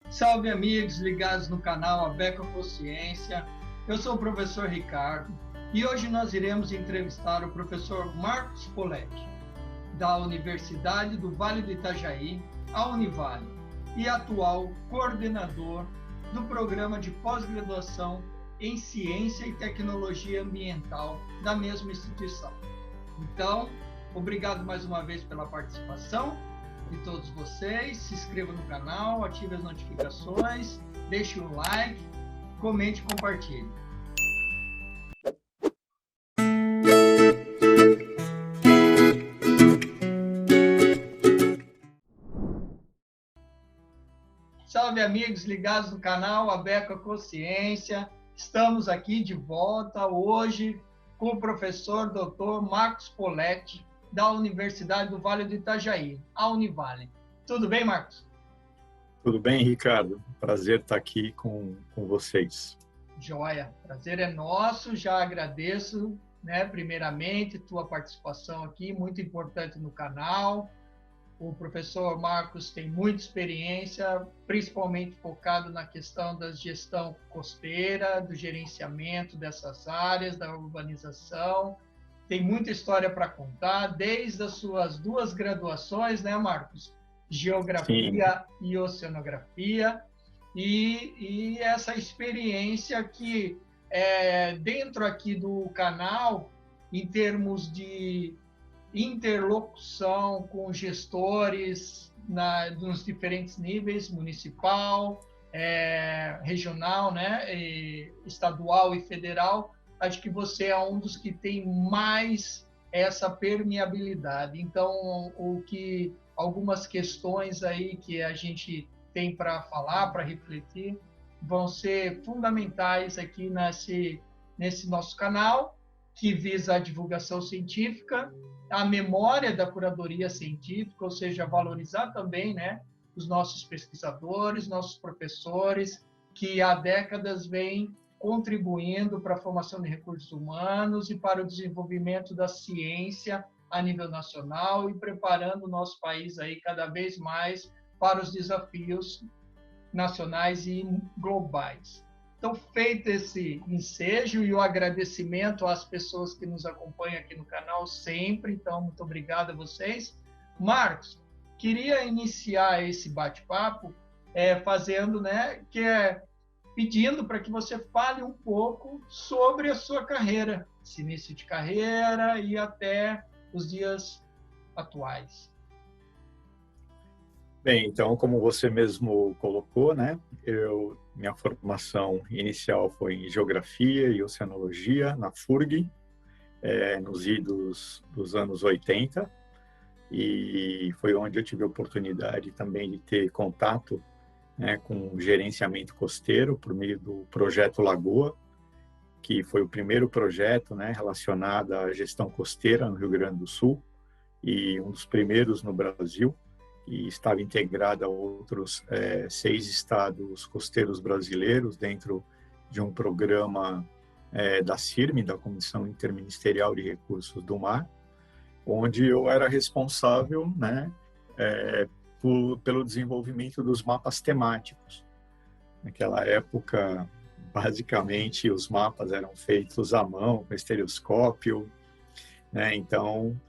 Salve amigos ligados no canal Abeco Consciência. Eu sou o professor Ricardo e hoje nós iremos entrevistar o professor Marcos Poletti, da Universidade do Vale do Itajaí, a Univale, e atual coordenador do programa de pós-graduação em Ciência e Tecnologia Ambiental da mesma instituição. Então, obrigado mais uma vez pela participação de todos vocês. Se inscreva no canal, ative as notificações, deixe um like, comente e compartilhe. Salve amigos ligados no canal Abeco Consciência. Estamos aqui de volta hoje com o professor Dr. Marcos Poletti, da Universidade do Vale do Itajaí, a Univale. Tudo bem, Marcos? Tudo bem, Ricardo. Prazer estar aqui com vocês. Joia, prazer é nosso. Já agradeço, primeiramente, tua participação aqui, muito importante no canal. O professor Marcos tem muita experiência, principalmente focado na questão da gestão costeira, do gerenciamento dessas áreas, da urbanização. Tem muita história para contar, desde as suas duas graduações, né, Marcos? Geografia Sim. E Oceanografia. E essa experiência que, dentro aqui do canal, em termos de interlocução com gestores nos diferentes níveis, municipal, regional, estadual e federal, acho que você é um dos que tem mais essa permeabilidade. Então, algumas questões aí que a gente tem para falar, para refletir, vão ser fundamentais aqui nesse nosso canal, que visa a divulgação científica, a memória da curadoria científica, ou seja, valorizar também, os nossos pesquisadores, nossos professores, que há décadas vêm contribuindo para a formação de recursos humanos e para o desenvolvimento da ciência a nível nacional e preparando o nosso país aí cada vez mais para os desafios nacionais e globais. Então, feito esse ensejo e o agradecimento às pessoas que nos acompanham aqui no canal sempre, então, muito obrigado a vocês. Marcos, queria iniciar esse bate-papo pedindo para que você fale um pouco sobre a sua carreira, esse início de carreira e até os dias atuais. Bem, então, como você mesmo colocou, minha formação inicial foi em Geografia e Oceanologia, na FURG, nos idos dos anos 80, e foi onde eu tive a oportunidade também de ter contato com gerenciamento costeiro por meio do projeto Lagoa, que foi o primeiro projeto relacionado à gestão costeira no Rio Grande do Sul e um dos primeiros no Brasil, e estava integrado a outros 6 estados costeiros brasileiros dentro de um programa da CIRM, da Comissão Interministerial de Recursos do Mar, onde eu era responsável pelo desenvolvimento dos mapas temáticos. Naquela época, basicamente, os mapas eram feitos à mão, com estereoscópio, então,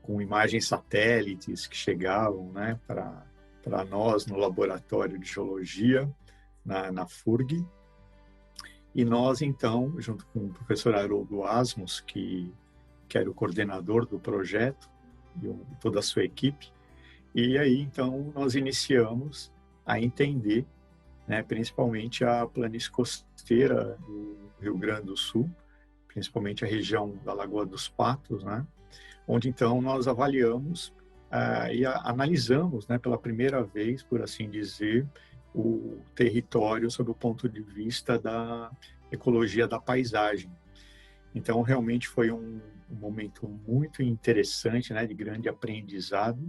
com imagens satélites que chegavam para nós no laboratório de geologia, na FURG. E nós, então, junto com o professor Haroldo Asmus, que era o coordenador do projeto, e toda a sua equipe, e aí, então, nós iniciamos a entender, principalmente a planície costeira do Rio Grande do Sul, principalmente a região da Lagoa dos Patos, onde, então, nós avaliamos e analisamos, pela primeira vez, por assim dizer, o território sob o ponto de vista da ecologia da paisagem. Então, realmente foi um momento muito interessante, de grande aprendizado.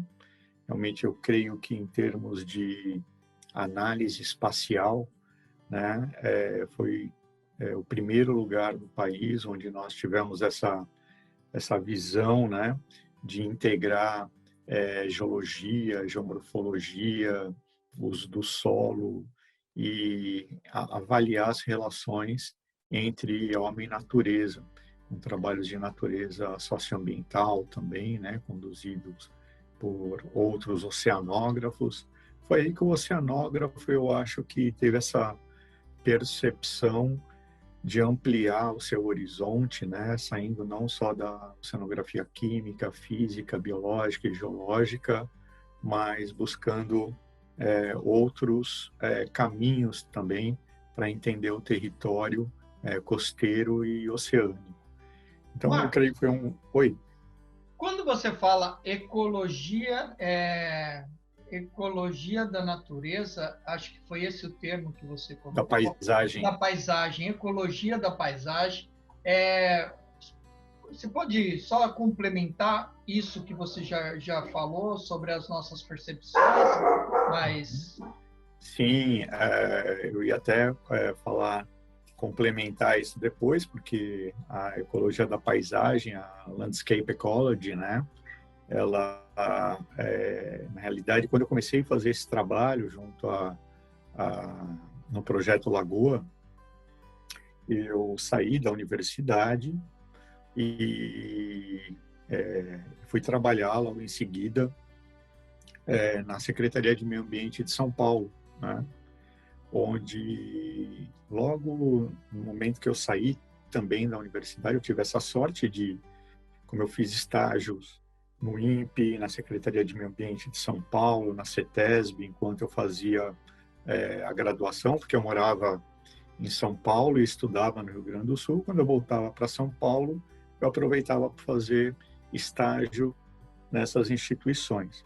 Realmente, eu creio que, em termos de análise espacial, foi o primeiro lugar do país onde nós tivemos essa visão, de integrar geologia, geomorfologia, uso do solo e avaliar as relações entre homem e natureza, com trabalhos de natureza socioambiental também, né, conduzidos por outros oceanógrafos. Foi aí que o oceanógrafo, eu acho que teve essa percepção de ampliar o seu horizonte, né, saindo não só da oceanografia química, física, biológica e geológica, mas buscando outros caminhos também para entender o território costeiro e oceânico. Então, eu creio que foi um... Oi? Quando você fala ecologia, ecologia da natureza, acho que foi esse o termo que você colocou. Da paisagem. Da paisagem, ecologia da paisagem. Você pode só complementar isso que você já falou sobre as nossas percepções, mas... Sim, eu ia até complementar isso depois, porque a ecologia da paisagem, a landscape ecology, né, ela, na realidade, quando eu comecei a fazer esse trabalho junto no Projeto Lagoa, eu saí da universidade e fui trabalhar logo em seguida na Secretaria de Meio Ambiente de São Paulo, né? Onde logo no momento que eu saí também da universidade, eu tive essa sorte de, como eu fiz estágios no INPE, na Secretaria de Meio Ambiente de São Paulo, na CETESB, enquanto eu fazia a graduação, porque eu morava em São Paulo e estudava no Rio Grande do Sul. Quando eu voltava para São Paulo, eu aproveitava para fazer estágio nessas instituições.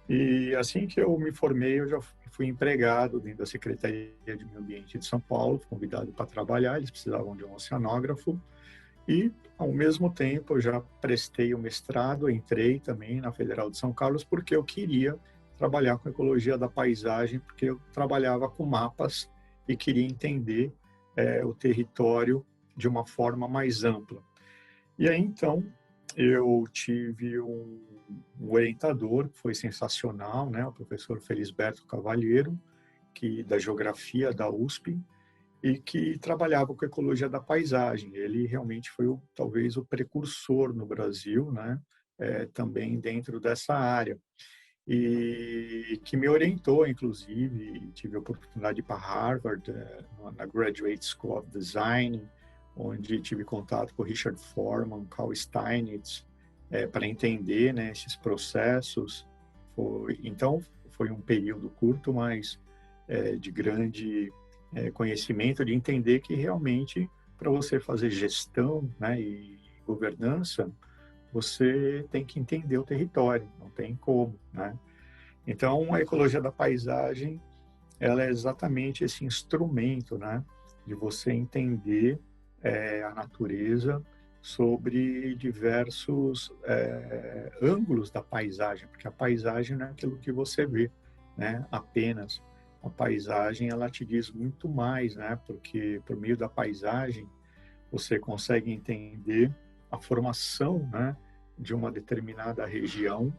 E assim que eu me formei, eu já fui empregado dentro da Secretaria de Meio Ambiente de São Paulo, fui convidado para trabalhar, eles precisavam de um oceanógrafo. E, ao mesmo tempo, eu já prestei o mestrado, entrei também na Federal de São Carlos, porque eu queria trabalhar com ecologia da paisagem, porque eu trabalhava com mapas e queria entender o território de uma forma mais ampla. E aí, então, eu tive um orientador que foi sensacional, né, o professor Felisberto Cavalheiro, da Geografia da USP, e que trabalhava com ecologia da paisagem. Ele realmente foi talvez o precursor no Brasil, né, também dentro dessa área. E que me orientou, inclusive, tive a oportunidade de ir para Harvard, na Graduate School of Design, onde tive contato com o Richard Foreman, Carl Steinitz, para entender, né, esses processos. Então, foi um período curto, mas de grande conhecimento, de entender que realmente, para você fazer gestão, né, e governança, você tem que entender o território, não tem como, né? Então, a ecologia da paisagem, ela é exatamente esse instrumento, né, de você entender a natureza sobre diversos ângulos da paisagem, porque a paisagem não é aquilo que você vê, né, apenas. A paisagem, ela te diz muito mais, né, porque por meio da paisagem você consegue entender a formação, né, de uma determinada região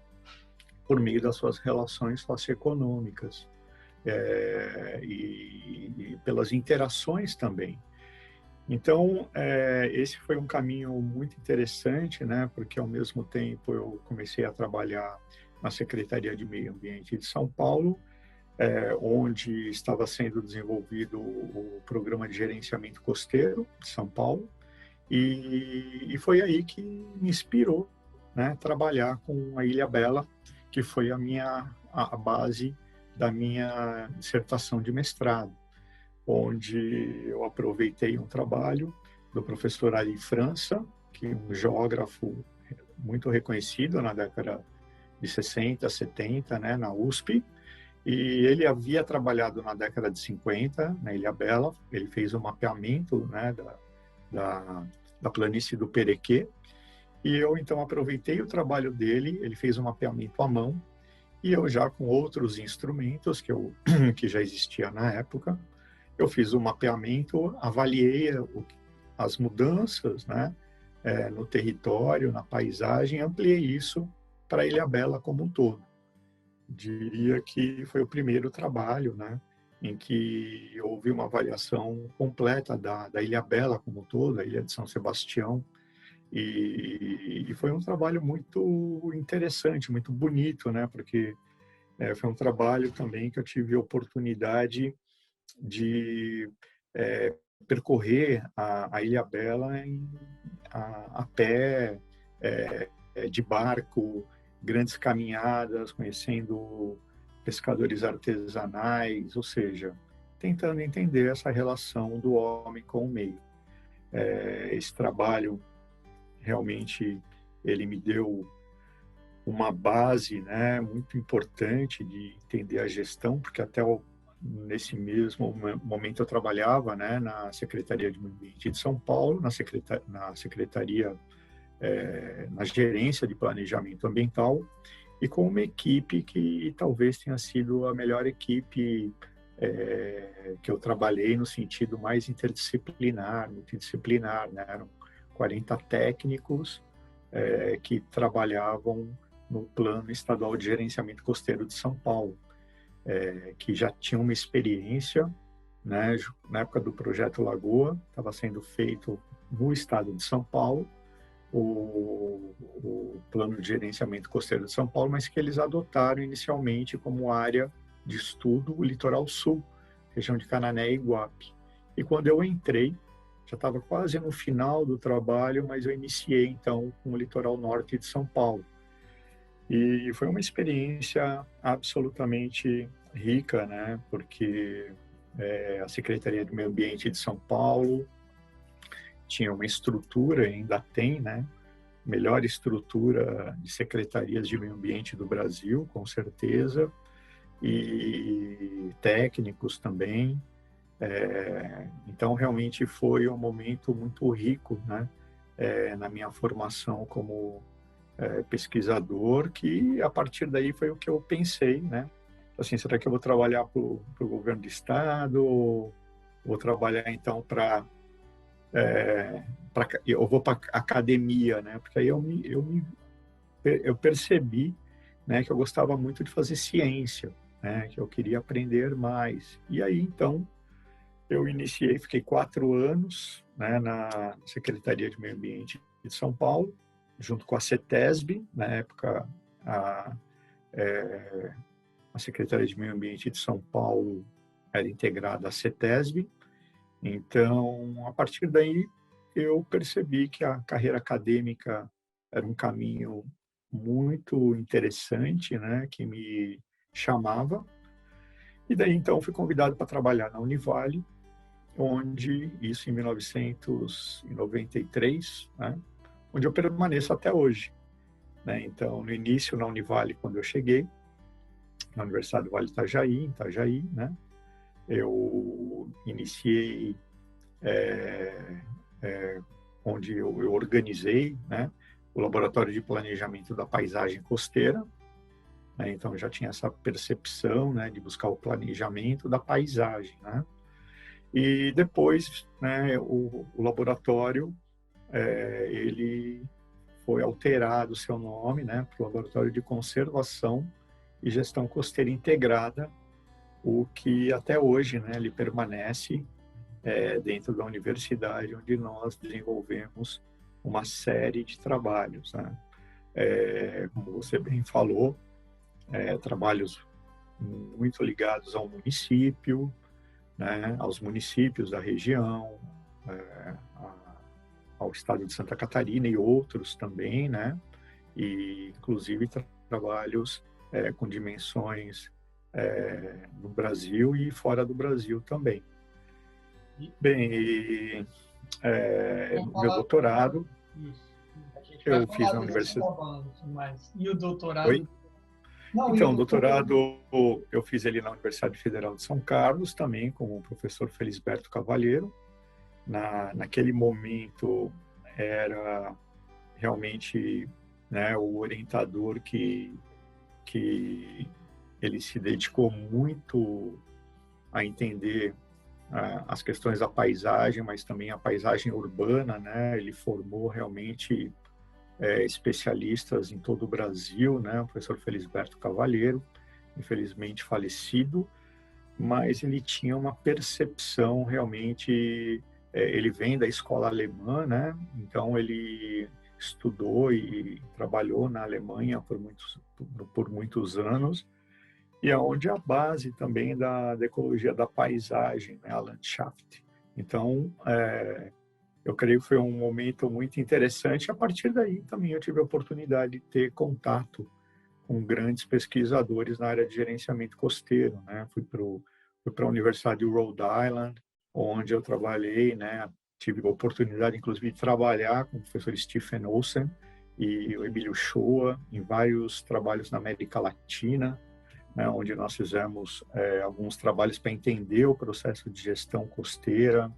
por meio das suas relações socioeconômicas e pelas interações também. Então, esse foi um caminho muito interessante, né, porque ao mesmo tempo eu comecei a trabalhar na Secretaria de Meio Ambiente de São Paulo, onde estava sendo desenvolvido o Programa de Gerenciamento Costeiro de São Paulo, e foi aí que me inspirou, né, trabalhar com a Ilhabela, que foi a base da minha dissertação de mestrado, onde eu aproveitei um trabalho do professor Ali França, que é um geógrafo muito reconhecido na década de 60, 70, né, na USP, e ele havia trabalhado na década de 50 na Ilhabela. Ele fez um mapeamento, né, da planície do Perequê, e eu então aproveitei o trabalho dele. Ele fez um mapeamento à mão, e eu já com outros instrumentos que já existia na época, eu fiz o mapeamento, avaliei as mudanças, né, no território, na paisagem, ampliei isso para a Ilhabela como um todo. diria que foi o primeiro trabalho, né, em que houve uma avaliação completa da Ilhabela como um todo, a Ilha de São Sebastião, e foi um trabalho muito interessante, muito bonito, né, porque foi um trabalho também que eu tive a oportunidade de percorrer a Ilhabela a pé, de barco, grandes caminhadas, conhecendo pescadores artesanais, ou seja, tentando entender essa relação do homem com o meio. Esse trabalho realmente ele me deu uma base, né, muito importante de entender a gestão, porque nesse mesmo momento eu trabalhava, né, na Secretaria de Meio Ambiente de São Paulo, na Secretaria, na Gerência de Planejamento Ambiental, e com uma equipe que talvez tenha sido a melhor equipe que eu trabalhei no sentido mais interdisciplinar, multidisciplinar, né? Eram 40 técnicos que trabalhavam no Plano Estadual de Gerenciamento Costeiro de São Paulo, que já tinham uma experiência, né? Na época do Projeto Lagoa, estava sendo feito no estado de São Paulo, o Plano de Gerenciamento Costeiro de São Paulo, mas que eles adotaram inicialmente como área de estudo o Litoral Sul, região de Canané e Iguape. E quando eu entrei, já estava quase no final do trabalho, mas eu iniciei então com o Litoral Norte de São Paulo. E foi uma experiência absolutamente rica, né? Porque a Secretaria do Meio Ambiente de São Paulo tinha uma estrutura, ainda tem, né? Melhor estrutura de secretarias de meio ambiente do Brasil, com certeza, e técnicos também. Então, realmente foi um momento muito rico, né? Na minha formação como pesquisador, que a partir daí foi o que eu pensei, né? Assim, será que eu vou trabalhar para o governo do estado? Vou trabalhar, então, eu vou para academia, né? Porque aí eu percebi, né, que eu gostava muito de fazer ciência, né? Que eu queria aprender mais. E aí, então, eu iniciei, fiquei 4 anos, né, na Secretaria de Meio Ambiente de São Paulo, junto com a CETESB, na época a Secretaria de Meio Ambiente de São Paulo era integrada à CETESB. Então, a partir daí, eu percebi que a carreira acadêmica era um caminho muito interessante, né, que me chamava. E daí, então, fui convidado para trabalhar na Univale, onde, isso em 1993, né, onde eu permaneço até hoje, né? Então, no início, na Univale, quando eu cheguei, na Universidade do Vale do Itajaí, em Itajaí, né, eu iniciei onde eu organizei, né, o Laboratório de Planejamento da Paisagem Costeira, né? Então, eu já tinha essa percepção, né, de buscar o planejamento da paisagem, né? E depois, né, o laboratório, ele foi alterado o seu nome, né, para o Laboratório de Conservação e Gestão Costeira Integrada, o que até hoje, né, ele permanece dentro da universidade, onde nós desenvolvemos uma série de trabalhos, né? Como você bem falou, trabalhos muito ligados ao município, né, aos municípios da região, ao estado de Santa Catarina e outros também, né? E inclusive trabalhos com dimensões no Brasil e fora do Brasil também. Bem, meu doutorado eu fiz na universidade. E o doutorado? Oi? Não, então, o doutorado eu fiz ali na Universidade Federal de São Carlos, também com o professor Felisberto Cavalheiro. Naquele momento era realmente, né, o orientador que ele se dedicou muito a entender as questões da paisagem, mas também a paisagem urbana, né? Ele formou realmente especialistas em todo o Brasil, né? O professor Felisberto Cavalheiro. infelizmente falecido, mas ele tinha uma percepção realmente, ele vem da escola alemã, né? Então ele estudou e trabalhou na Alemanha por muitos anos, e é onde a base também da ecologia da paisagem, né? A Landschaft. Então, eu creio que foi um momento muito interessante. A partir daí também eu tive a oportunidade de ter contato com grandes pesquisadores na área de gerenciamento costeiro, né? Fui para a Universidade de Rhode Island, onde eu trabalhei, né? Tive a oportunidade, inclusive, de trabalhar com o professor Stephen Olsen e o Emílio Shoa em vários trabalhos na América Latina, né? Onde nós fizemos alguns trabalhos para entender o processo de gestão costeira.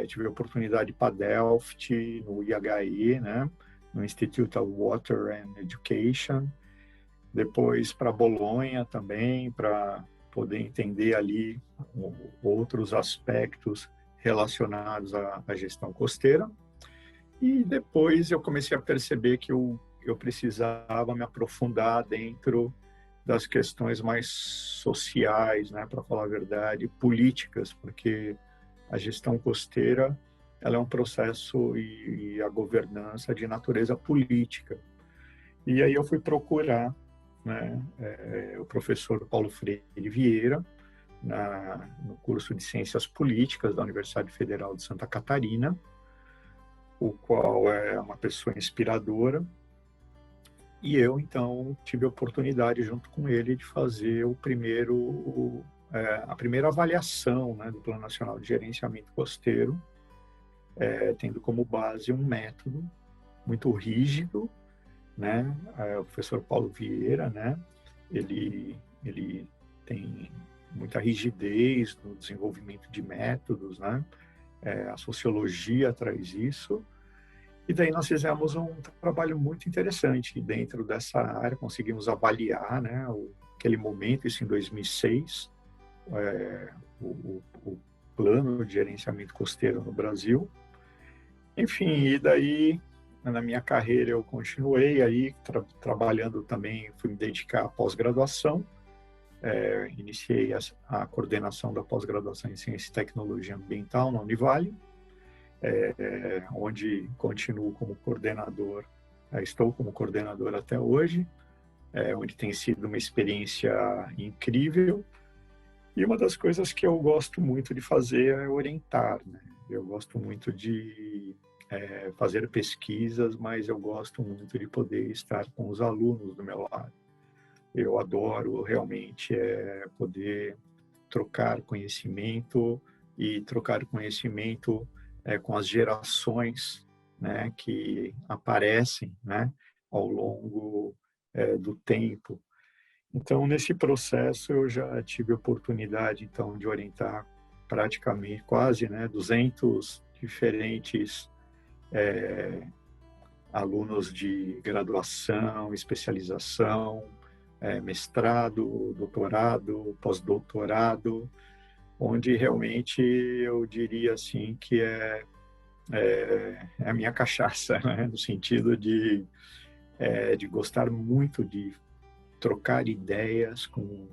Tive a oportunidade para Delft, no IHE, né? No Institute of Water and Education. Depois para Bolonha também, para poder entender ali outros aspectos relacionados à gestão costeira. E depois eu comecei a perceber que eu precisava me aprofundar dentro das questões mais sociais, né, para falar a verdade, políticas, porque a gestão costeira ela é um processo e a governança de natureza política. E aí eu fui procurar, né, o professor Paulo Freire Vieira, no curso de Ciências Políticas da Universidade Federal de Santa Catarina, o qual é uma pessoa inspiradora. E eu, então, tive a oportunidade, junto com ele, de fazer a primeira avaliação, né, do Plano Nacional de Gerenciamento Costeiro, tendo como base um método muito rígido, né? O professor Paulo Vieira, né? Ele tem muita rigidez no desenvolvimento de métodos, né? A sociologia traz isso. E daí nós fizemos um trabalho muito interessante dentro dessa área, conseguimos avaliar, né, aquele momento, isso em 2006, o plano de gerenciamento costeiro no Brasil. Enfim, e daí, na minha carreira, eu continuei aí trabalhando também, fui me dedicar à pós-graduação, iniciei a coordenação da pós-graduação em Ciência e Tecnologia Ambiental na Univale, onde continuo como coordenador, estou como coordenador até hoje, onde tem sido uma experiência incrível. E uma das coisas que eu gosto muito de fazer é orientar, né? Eu gosto muito de fazer pesquisas, mas eu gosto muito de poder estar com os alunos do meu lado. Eu adoro realmente poder trocar conhecimento e trocar conhecimento com as gerações, né, que aparecem, né, ao longo do tempo. Então, nesse processo, eu já tive a oportunidade, então, de orientar praticamente quase, né, 200 diferentes alunos de graduação, especialização, mestrado, doutorado, pós-doutorado, onde realmente eu diria assim que é a minha cachaça, né? No sentido de gostar muito de trocar ideias com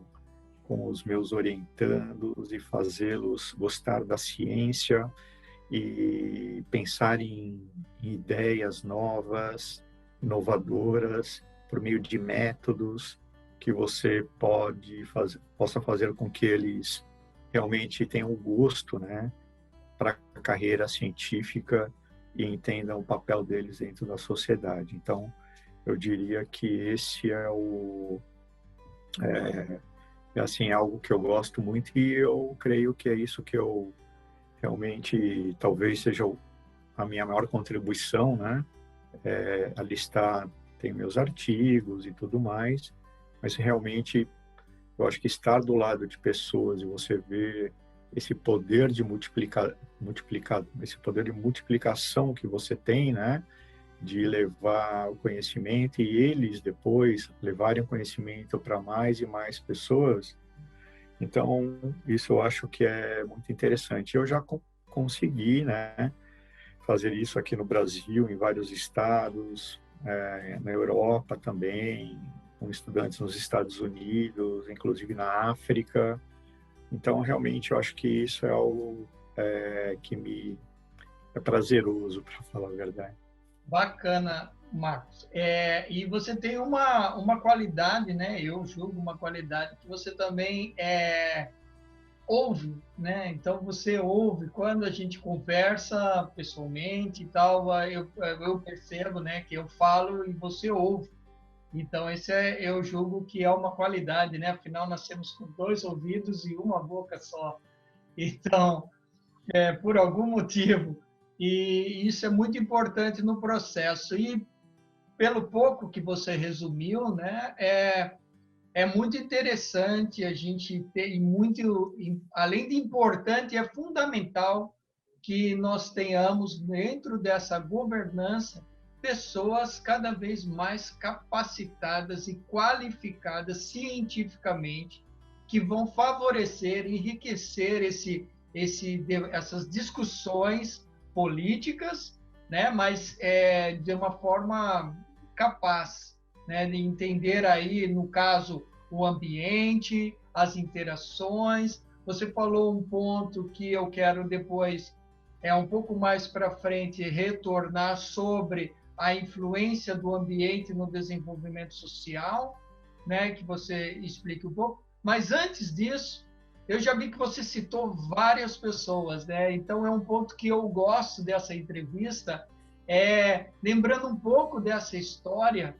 os meus orientandos e fazê-los gostar da ciência e pensar em ideias novas, inovadoras, por meio de métodos que você possa fazer com que eles realmente tenham gosto, né, para a carreira científica e entendam o papel deles dentro da sociedade. Então, eu diria que esse assim, algo que eu gosto muito e eu creio que é isso que eu realmente talvez seja a minha maior contribuição, né? Ali tem meus artigos e tudo mais, mas realmente eu acho que estar do lado de pessoas e você ver esse poder de esse poder de multiplicação que você tem, né? De levar o conhecimento e eles depois levarem o conhecimento para mais e mais pessoas. Então, isso eu acho que é muito interessante. Eu já consegui, né, fazer isso aqui no Brasil, em vários estados, na Europa também, com estudantes nos Estados Unidos, inclusive na África. Então, realmente, eu acho que isso é algo que me é prazeroso, para falar a verdade. Bacana, Marcos. E você tem uma qualidade, né? Eu julgo uma qualidade que você também ouve, né? Então você ouve quando a gente conversa pessoalmente e tal, eu percebo, né, que eu falo e você ouve. Então eu julgo que é uma qualidade, né? Afinal nascemos com dois ouvidos e uma boca só. Então, por algum motivo, e isso é muito importante no processo. E pelo pouco que você resumiu, né, é muito interessante a gente ter, e muito, além de importante, é fundamental que nós tenhamos dentro dessa governança pessoas cada vez mais capacitadas e qualificadas cientificamente que vão favorecer, enriquecer essas discussões políticas, né? Mas de uma forma capaz, né? De entender aí, no caso, o ambiente, as interações. Você falou um ponto que eu quero depois, um pouco mais para frente, retornar sobre a influência do ambiente no desenvolvimento social, né? Que você explique um pouco. Mas antes disso, eu já vi que você citou várias pessoas, né? Então é um ponto que eu gosto dessa entrevista, lembrando um pouco dessa história,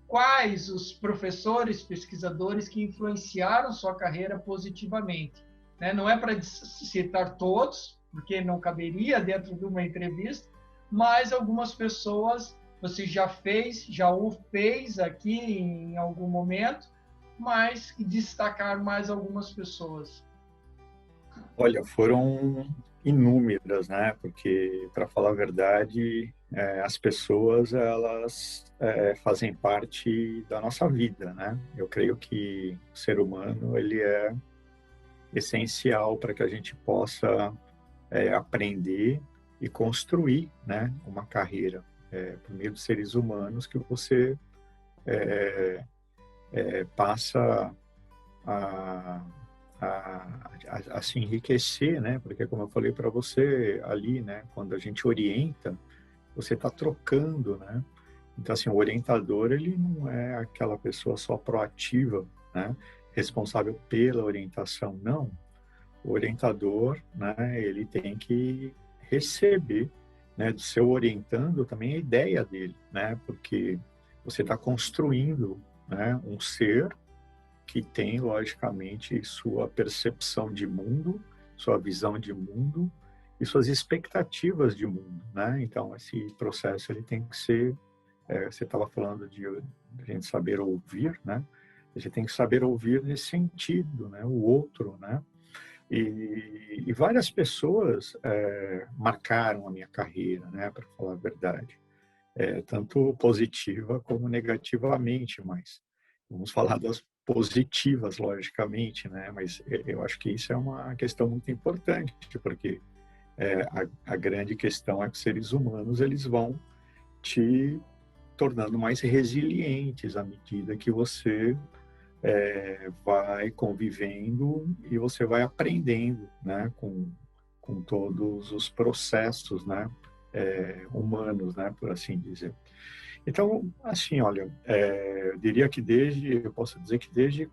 quais os professores, pesquisadores que influenciaram sua carreira positivamente, né? Não é para citar todos, porque não caberia dentro de uma entrevista, mas algumas pessoas você já o fez aqui em algum momento, mas destacar mais algumas pessoas. Olha, foram inúmeras, né? Porque, para falar a verdade, as pessoas, elas fazem parte da nossa vida, né? Eu creio que o ser humano, ele é essencial para que a gente possa aprender e construir, né, uma carreira por meio dos seres humanos que você passa a, a se enriquecer, né? Porque, como eu falei para você ali, né, quando a gente orienta, você está trocando, né? Então, assim, o orientador, ele não é aquela pessoa só proativa, né, responsável pela orientação, não. O orientador, né, ele tem que receber, né, do seu orientando também a ideia dele, né? Porque você está construindo, né, um ser que tem, logicamente, sua percepção de mundo, sua visão de mundo e suas expectativas de mundo, né? Então, esse processo ele tem que ser, você estava falando de a gente saber ouvir, né? A gente tem que saber ouvir nesse sentido, né? O outro, né? E várias pessoas marcaram a minha carreira, né? Para falar a verdade, tanto positiva como negativamente, mas vamos falar das positivas, logicamente, né? Mas eu acho que isso é uma questão muito importante, porque a grande questão é que os seres humanos eles vão te tornando mais resilientes à medida que você vai convivendo e você vai aprendendo, né? Com todos os processos, né? Humanos, né? Por assim dizer. Então, assim, olha, eu diria que eu posso dizer que desde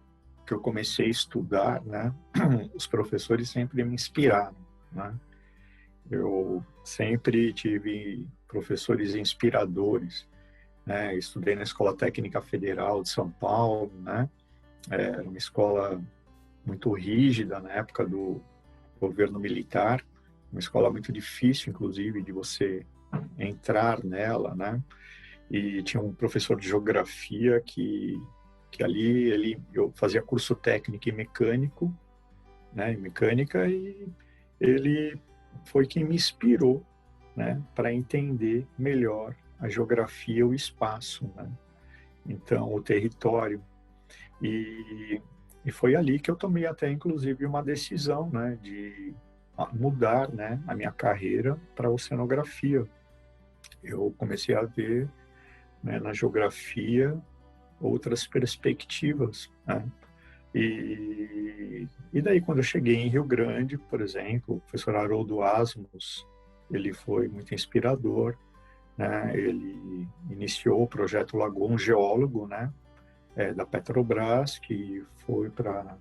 que eu comecei a estudar, né, os professores sempre me inspiraram, né? Eu sempre tive professores inspiradores, né? Estudei na Escola Técnica Federal de São Paulo, né? Era uma escola muito rígida na época do governo militar, uma escola muito difícil, inclusive, de você entrar nela, né? E tinha um professor de geografia que ali eu fazia curso técnico e mecânico, né, em mecânica, e ele foi quem me inspirou, né, para entender melhor a geografia, o espaço, né, então o território, e foi ali que eu tomei até inclusive uma decisão, né, de mudar, né, a minha carreira para a oceanografia. Eu comecei a ver, né, na geografia outras perspectivas, né? E daí, quando eu cheguei em Rio Grande, por exemplo, o professor Haroldo Asmus, ele foi muito inspirador, né? Ele iniciou o projeto Lagoon Geólogo, né? Da Petrobras, que foi para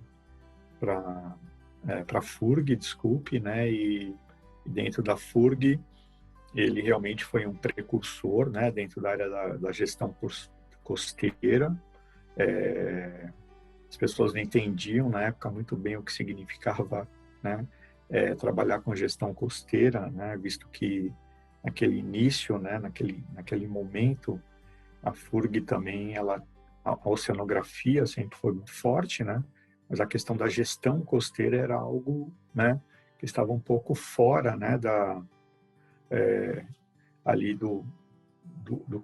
a FURG, desculpe, né? E dentro da FURG, ele realmente foi um precursor, né? Dentro da área da gestão costeira. As pessoas não entendiam na época muito bem o que significava, né, trabalhar com gestão costeira, né, visto que naquele início, né, naquele momento, a FURG também, a oceanografia sempre foi muito forte, né, mas a questão da gestão costeira era algo, né, que estava um pouco fora, né, ali do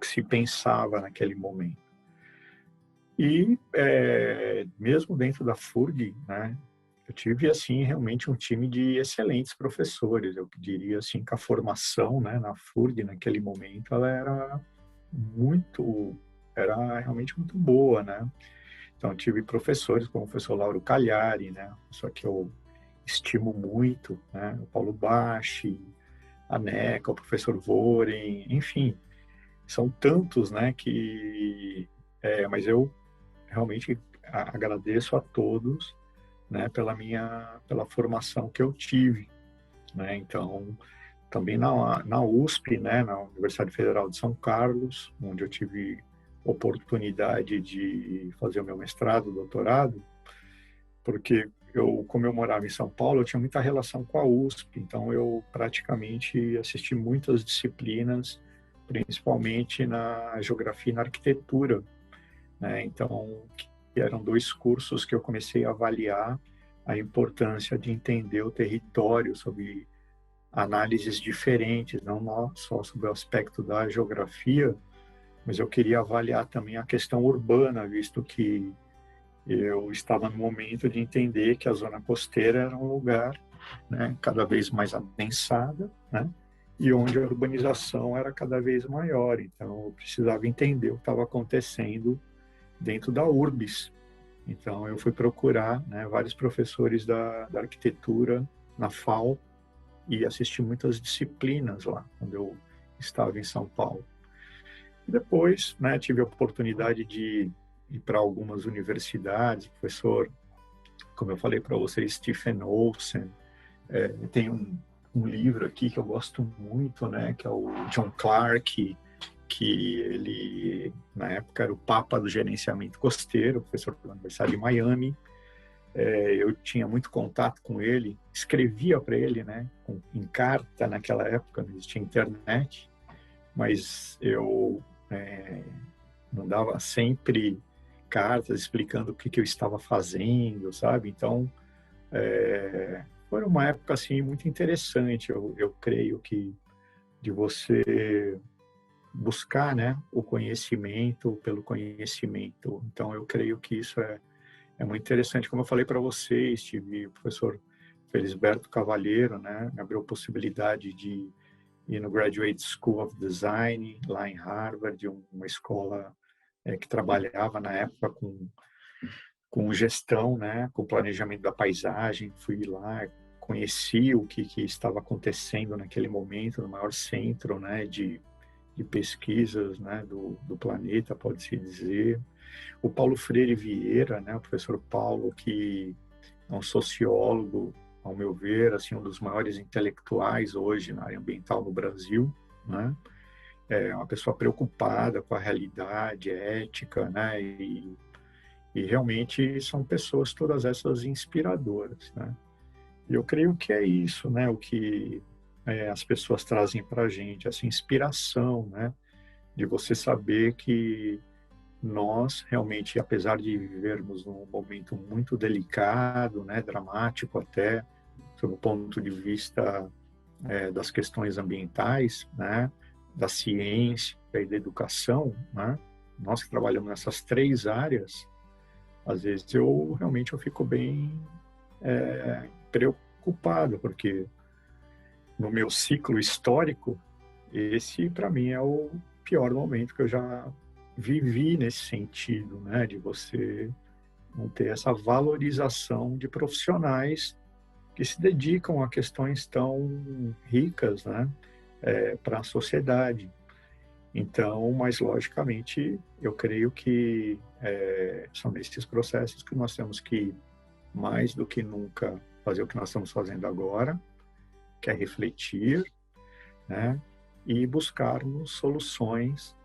que se pensava naquele momento. E mesmo dentro da FURG, né, eu tive assim realmente um time de excelentes professores. Eu diria assim que a formação, né, na FURG naquele momento ela era realmente muito boa, né? Então eu tive professores como o professor Lauro Cagliari, né, só que eu estimo muito, né, o Paulo Baschi, a Neca, o professor Voren, enfim, são tantos, né, mas eu realmente agradeço a todos, né, pela formação que eu tive, né? Então, também na USP, né, na Universidade Federal de São Carlos, onde eu tive oportunidade de fazer o meu mestrado, doutorado, porque como eu morava em São Paulo, eu tinha muita relação com a USP, então eu praticamente assisti muitas disciplinas, principalmente na geografia e na arquitetura, né? Então, eram 2 cursos que eu comecei a avaliar a importância de entender o território sob análises diferentes, não só sobre o aspecto da geografia, mas eu queria avaliar também a questão urbana, visto que eu estava no momento de entender que a zona costeira era um lugar, né, cada vez mais adensada, né, e onde a urbanização era cada vez maior. Então, eu precisava entender o que estava acontecendo dentro da URBS. Então, eu fui procurar, né, vários professores da arquitetura na FAO e assisti muitas disciplinas lá, quando eu estava em São Paulo. E depois, né, tive a oportunidade de ir para algumas universidades, professor, como eu falei para vocês, Stephen Olsen, tem um livro aqui que eu gosto muito, né, que é o John Clarke, que ele, na época, era o papa do gerenciamento costeiro, professor da Universidade de Miami. Eu tinha muito contato com ele, escrevia para ele, né, em carta naquela época, não existia internet, mas eu mandava sempre cartas explicando o que eu estava fazendo, sabe? Então, foi uma época assim muito interessante. Eu creio que de você buscar, né, o conhecimento pelo conhecimento. Então, eu creio que isso é muito interessante. Como eu falei para vocês, tive o professor Felisberto Cavalheiro, né, me abriu a possibilidade de ir no Graduate School of Design, lá em Harvard, uma escola que trabalhava na época com gestão, né, com planejamento da paisagem. Fui lá, conheci o que estava acontecendo naquele momento no maior centro, né, de pesquisas, né, do planeta, pode-se dizer. O Paulo Freire Vieira, né, o professor Paulo, que é um sociólogo, ao meu ver, assim, um dos maiores intelectuais hoje na área ambiental no Brasil, né? É uma pessoa preocupada com a realidade, ética, né? E realmente são pessoas todas essas inspiradoras, né? E eu creio que é isso, né? O que as pessoas trazem para a gente, essa inspiração, né? De você saber que nós realmente, apesar de vivermos num momento muito delicado, né, dramático até, sob o ponto de vista das questões ambientais, né, da ciência e da educação, né, nós que trabalhamos nessas 3 áreas, às vezes eu fico bem preocupado, porque no meu ciclo histórico, esse para mim é o pior momento que eu já vivi nesse sentido, né, de você não ter essa valorização de profissionais que se dedicam a questões tão ricas, né, para a sociedade. Então, mas logicamente, eu creio que são nesses processos que nós temos que, mais do que nunca, fazer o que nós estamos fazendo agora, que é refletir, né, e buscarmos soluções,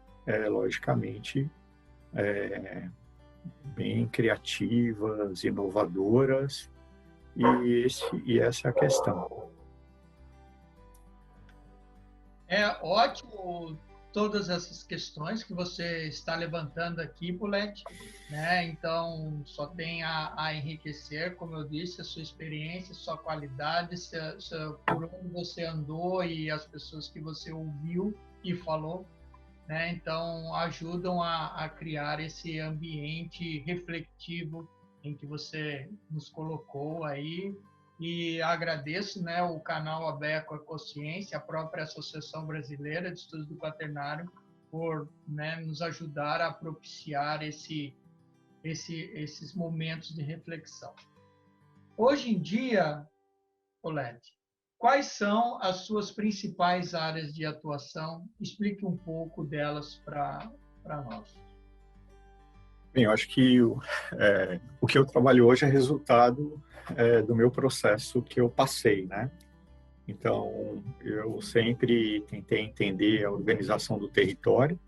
logicamente, bem criativas, inovadoras, e essa é a questão. É ótimo todas essas questões que você está levantando aqui, Paulette, né? Então, só tem a enriquecer, como eu disse, a sua experiência, a sua qualidade, por onde você andou e as pessoas que você ouviu e falou, né? Então, ajudam a criar esse ambiente reflexivo em que você nos colocou aí. E agradeço, né, o canal Abeco Ecociência, a própria Associação Brasileira de Estudos do Quaternário, por, né, nos ajudar a propiciar esses momentos de reflexão. Hoje em dia, Paulette, quais são as suas principais áreas de atuação? Explique um pouco delas para nós. Bem, eu acho que o que eu trabalho hoje é resultado do meu processo que eu passei, né? Então, eu sempre tentei entender a organização do território,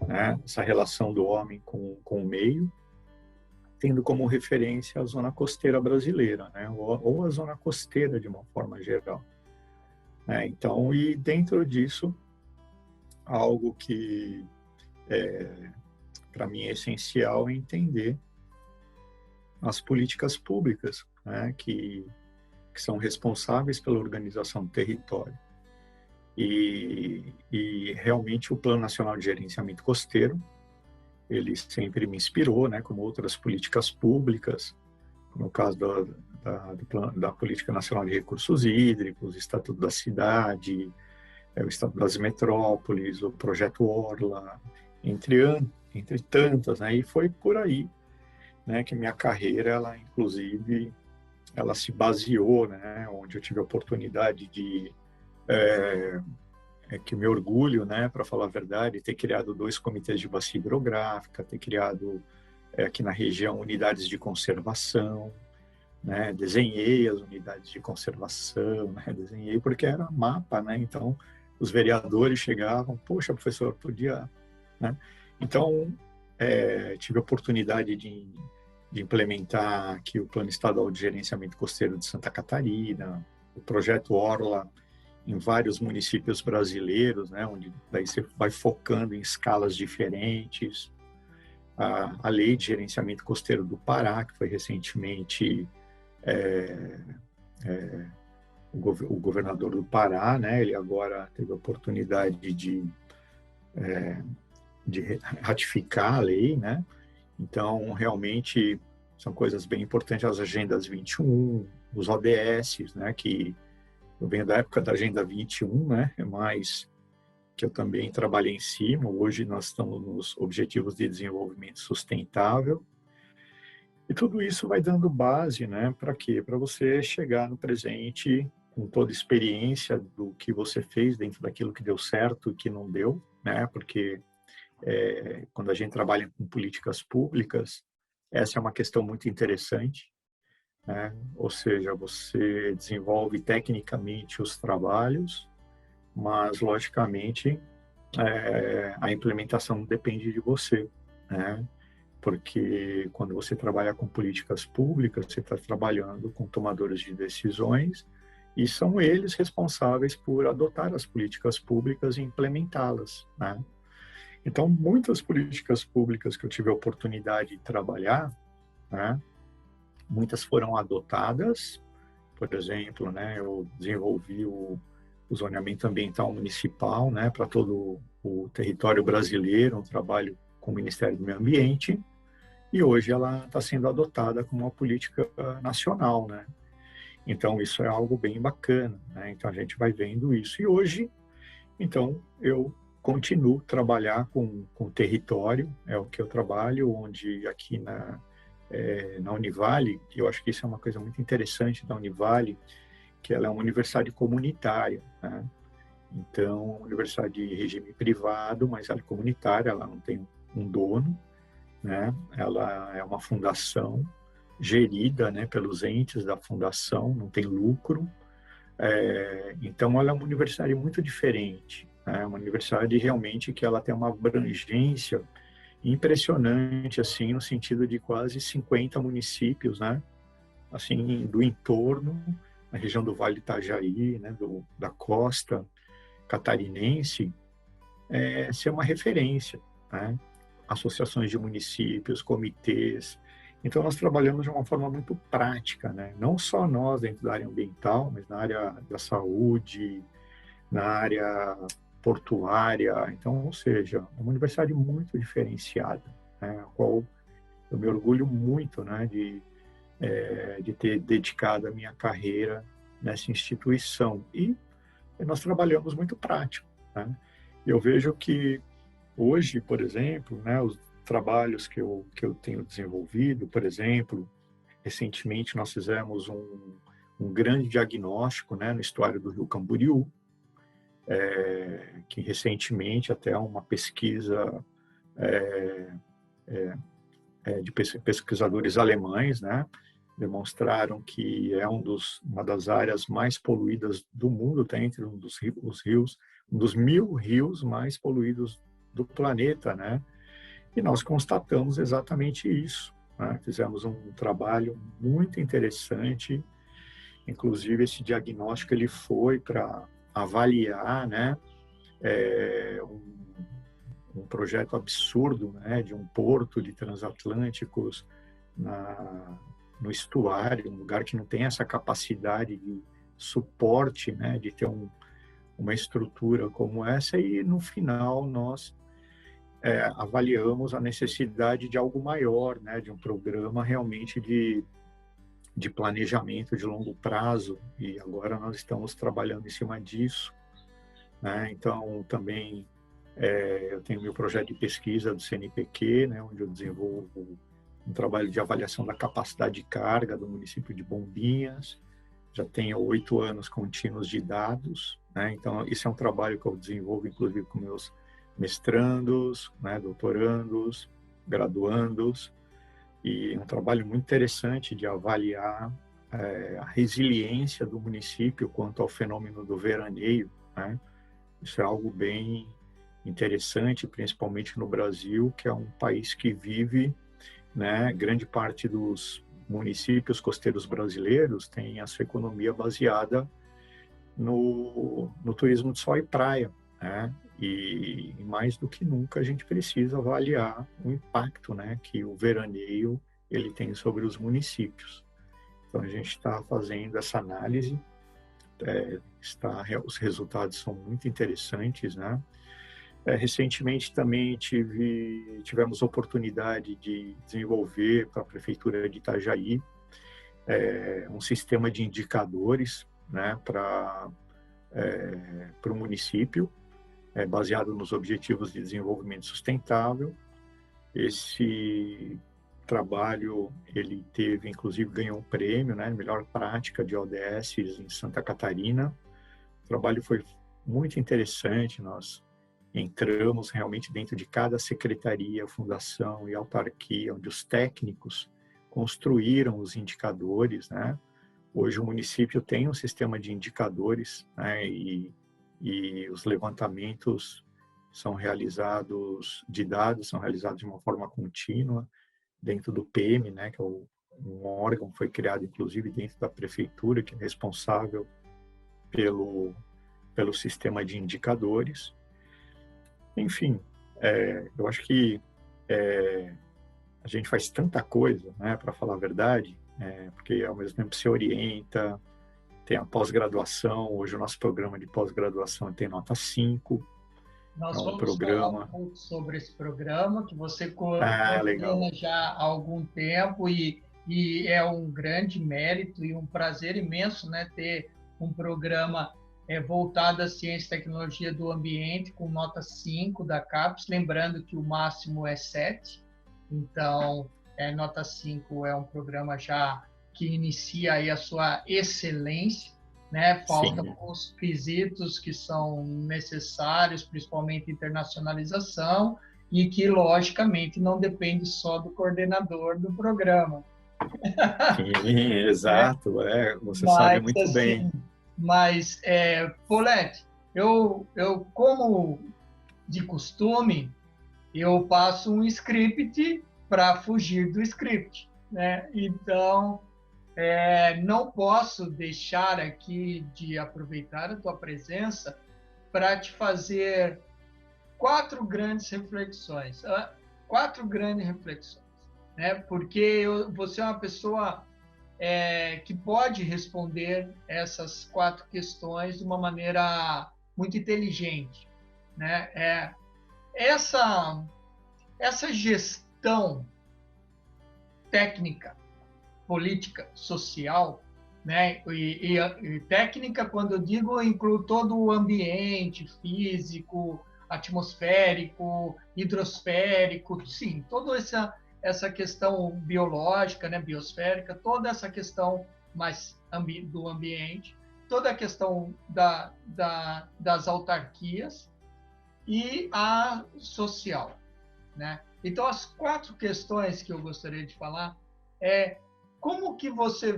né? Essa relação do homem com o meio, tendo como referência a zona costeira brasileira, né? Ou a zona costeira de uma forma geral. Então, e dentro disso, algo que para mim é essencial é entender as políticas públicas, né, que são responsáveis pela organização do território. E realmente o Plano Nacional de Gerenciamento Costeiro, ele sempre me inspirou, né, como outras políticas públicas, no caso da Política Nacional de Recursos Hídricos, o Estatuto da Cidade, o Estatuto das Metrópoles, o Projeto Orla, entre tantas, né, e foi por aí, né, que minha carreira, ela inclusive, ela se baseou, né, onde eu tive a oportunidade de, que me orgulho, né, para falar a verdade, ter criado 2 comitês de bacia hidrográfica, ter criado aqui na região unidades de conservação, né, desenhei as unidades de conservação, né, desenhei porque era mapa, né, então os vereadores chegavam, poxa, professor, podia, né, então tive a oportunidade de implementar aqui o Plano Estadual de Gerenciamento Costeiro de Santa Catarina, o Projeto Orla em vários municípios brasileiros, né, onde daí você vai focando em escalas diferentes, a Lei de Gerenciamento Costeiro do Pará, que foi recentemente o governador do Pará, né, ele agora teve a oportunidade de ratificar a lei, né, então realmente são coisas bem importantes, as agendas 21, os ODS, né, que eu venho da época da Agenda 21, né, mas que eu também trabalhei em cima. Hoje nós estamos nos Objetivos de Desenvolvimento Sustentável. E tudo isso vai dando base, né, para quê? Para você chegar no presente com toda a experiência do que você fez dentro daquilo que deu certo e que não deu, né, porque quando a gente trabalha com políticas públicas, essa é uma questão muito interessante, né? Ou seja, você desenvolve tecnicamente os trabalhos, mas, logicamente, a implementação depende de você, né? Porque quando você trabalha com políticas públicas, você está trabalhando com tomadores de decisões e são eles responsáveis por adotar as políticas públicas e implementá-las, né? Então, muitas políticas públicas que eu tive a oportunidade de trabalhar, né, muitas foram adotadas. Por exemplo, né, eu desenvolvi o zoneamento ambiental municipal, né, para todo o território brasileiro, um trabalho com o Ministério do Meio Ambiente, e hoje ela está sendo adotada como uma política nacional, né? Então, isso é algo bem bacana, né? Então, a gente vai vendo isso. E hoje, então, eu continuo a trabalhar com o território, é o que eu trabalho, onde aqui na Univale, eu acho que isso é uma coisa muito interessante da Univale, que ela é uma universidade comunitária, né? Então, uma universidade de regime privado, mas ela é comunitária, ela não tem um dono, né? Ela é uma fundação gerida, né, pelos entes da fundação, não tem lucro. Então, ela é uma universidade muito diferente, né? Uma universidade realmente que ela tem uma abrangência impressionante, assim, no sentido de quase 50 municípios, né? Assim, do entorno, na região do Vale do Itajaí, né, da costa catarinense, ser uma referência, né? Associações de municípios, comitês. Então, nós trabalhamos de uma forma muito prática, né? Não só nós dentro da área ambiental, mas na área da saúde, na área portuária. Então, ou seja, é uma universidade muito diferenciada, né? A qual eu me orgulho muito, né, de ter dedicado a minha carreira nessa instituição. E nós trabalhamos muito prático, né? Eu vejo que hoje, por exemplo, né, os trabalhos que eu tenho desenvolvido, por exemplo, recentemente nós fizemos um grande diagnóstico, né, no estuário do Rio Camboriú, que recentemente até uma pesquisa de pesquisadores alemães, né, demonstraram que é uma das áreas mais poluídas do mundo, está entre um dos rios, um dos 1000 rios mais poluídos do planeta, né? E nós constatamos exatamente isso, né? Fizemos um trabalho muito interessante, inclusive esse diagnóstico ele foi para avaliar, né, um projeto absurdo, né, de um porto de transatlânticos no estuário, um lugar que não tem essa capacidade de suporte, né, de ter uma estrutura como essa, e no final nós avaliamos a necessidade de algo maior, né, de um programa realmente de planejamento de longo prazo, e agora nós estamos trabalhando em cima disso, né? Então, também eu tenho meu projeto de pesquisa do CNPq, né, onde eu desenvolvo um trabalho de avaliação da capacidade de carga do município de Bombinhas. Já tenho 8 anos contínuos de dados, né? Então, isso é um trabalho que eu desenvolvo, inclusive, com meus mestrandos, né, doutorandos, graduandos, e é um trabalho muito interessante de avaliar a resiliência do município quanto ao fenômeno do veraneio, né? Isso é algo bem interessante, principalmente no Brasil, que é um país que vive, né, grande parte dos municípios costeiros brasileiros tem a sua economia baseada no turismo de sol e praia, né? E mais do que nunca a gente precisa avaliar o impacto, né, que o veraneio ele tem sobre os municípios. Então a gente está fazendo essa análise, os resultados são muito interessantes, né? Recentemente também tivemos oportunidade de desenvolver para a Prefeitura de Itajaí um sistema de indicadores, né, para o município, baseado nos Objetivos de Desenvolvimento Sustentável. Esse trabalho, ele inclusive ganhou um prêmio, né, melhor prática de ODS em Santa Catarina. O trabalho foi muito interessante, nós entramos realmente dentro de cada secretaria, fundação e autarquia, onde os técnicos construíram os indicadores, né? Hoje o município tem um sistema de indicadores, né? E os levantamentos são realizados de dados, são realizados de uma forma contínua dentro do PM, né? Que é um órgão que foi criado inclusive dentro da prefeitura, que é responsável pelo sistema de indicadores. Enfim, eu acho que a gente faz tanta coisa, né, para falar a verdade, porque ao mesmo tempo se orienta, tem a pós-graduação, hoje o nosso programa de pós-graduação tem nota 5. Nós é um vamos programa... falar um pouco sobre esse programa, que você legal. já há algum tempo, e é um grande mérito e um prazer imenso, né, ter um programa voltada à ciência e tecnologia do ambiente, com nota 5 da CAPES, lembrando que o máximo é 7. Então, nota 5 é um programa já que inicia aí a sua excelência, né? Faltam Sim. os quesitos que são necessários, principalmente internacionalização, e que, logicamente, não depende só do coordenador do programa. Sim, Né? exato, você sabe Mas, muito bem. assim, Paulette, eu, como de costume, eu passo um script para fugir do script, né? Então, não posso deixar aqui de aproveitar a tua presença para te fazer quatro grandes reflexões, né? Porque você é uma pessoa que pode responder essas quatro questões de uma maneira muito inteligente, né? Essa essa gestão técnica, política, social, né? E técnica, quando eu digo, eu incluo todo o ambiente físico, atmosférico, hidrosférico, sim, toda essa questão biológica, né, biosférica, toda essa questão mais do ambiente, toda a questão das autarquias e a social, né? Então, as quatro questões que eu gostaria de falar é como que você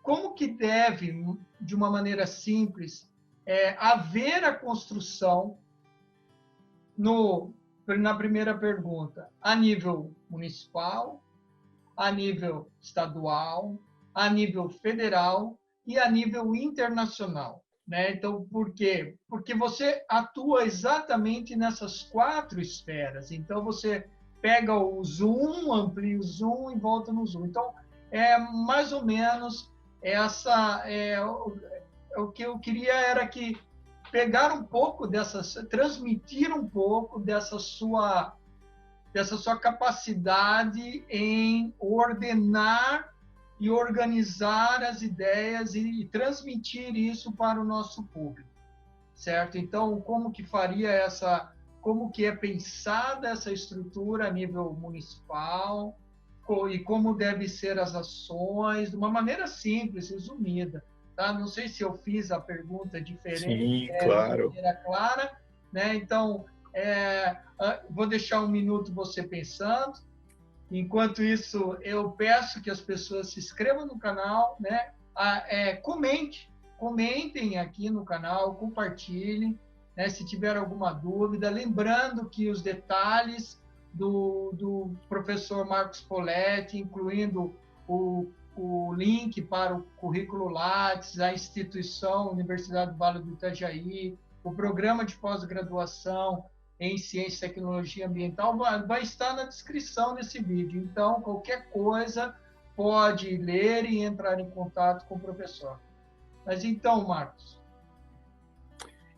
como que deve, de uma maneira simples, haver a construção na primeira pergunta, a nível municipal, a nível estadual, a nível federal e a nível internacional. Né? Então, por quê? Porque você atua exatamente nessas quatro esferas. Então, você pega o zoom, amplia o zoom e volta no zoom. Então, mais ou menos essa. O que eu queria era que pegar um pouco dessas, transmitir um pouco dessa sua capacidade em ordenar e organizar as ideias e transmitir isso para o nosso público, certo? Então, como que faria como que é pensada essa estrutura a nível municipal e como devem ser as ações, de uma maneira simples, resumida, tá? Não sei se eu fiz a pergunta diferente, Sim, de uma claro. maneira clara, né? Então, vou deixar um minuto você pensando. Enquanto isso, eu peço que as pessoas se inscrevam no canal, né? Comentem aqui no canal, compartilhem, né? Se tiver alguma dúvida. Lembrando que os detalhes do professor Marcos Poletti, incluindo o link para o currículo Lattes, a instituição Universidade do Vale do Itajaí, o programa de pós-graduação em Ciência e Tecnologia Ambiental vai estar na descrição desse vídeo. Então, qualquer coisa, pode ler e entrar em contato com o professor. Mas então, Marcos.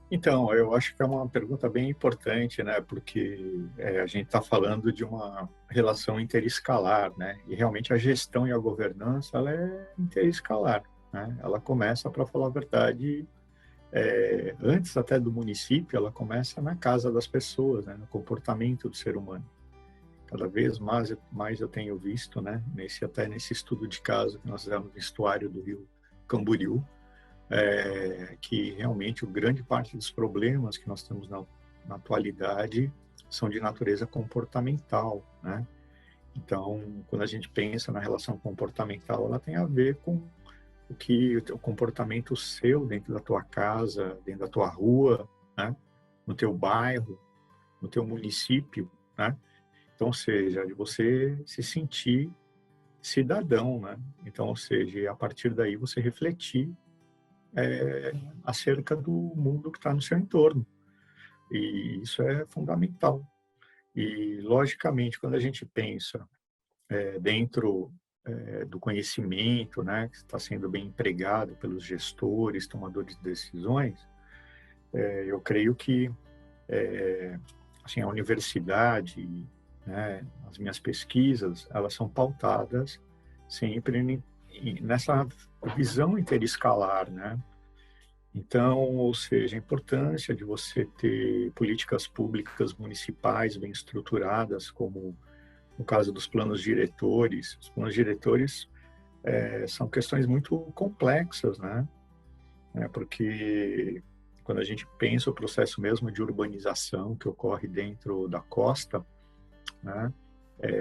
Então, eu acho que é uma pergunta bem importante, né? Porque a gente está falando de uma relação interescalar, né? E realmente a gestão e a governança, ela é interescalar, né? Ela começa, para falar a verdade, antes até do município, ela começa na casa das pessoas, né? No comportamento do ser humano. Cada vez mais eu tenho visto, né? Até nesse estudo de caso que nós fizemos no estuário do Rio Camboriú, que realmente grande parte dos problemas que nós temos na atualidade são de natureza comportamental, né? Então, quando a gente pensa na relação comportamental, ela tem a ver com o comportamento seu dentro da tua casa, dentro da tua rua, né? No teu bairro, no teu município, né? Então, ou seja, de você se sentir cidadão, né? Então, ou seja, a partir daí você refletir acerca do mundo que está no seu entorno. E isso é fundamental. E, logicamente, quando a gente pensa dentro do conhecimento, né, que está sendo bem empregado pelos gestores, tomadores de decisões, eu creio que assim, a universidade, né, as minhas pesquisas, elas são pautadas sempre nessa visão interescalar, né? Então, ou seja, a importância de você ter políticas públicas municipais bem estruturadas, como no caso dos planos diretores. Os planos diretores são questões muito complexas, né? Porque quando a gente pensa o processo mesmo de urbanização que ocorre dentro da costa, né?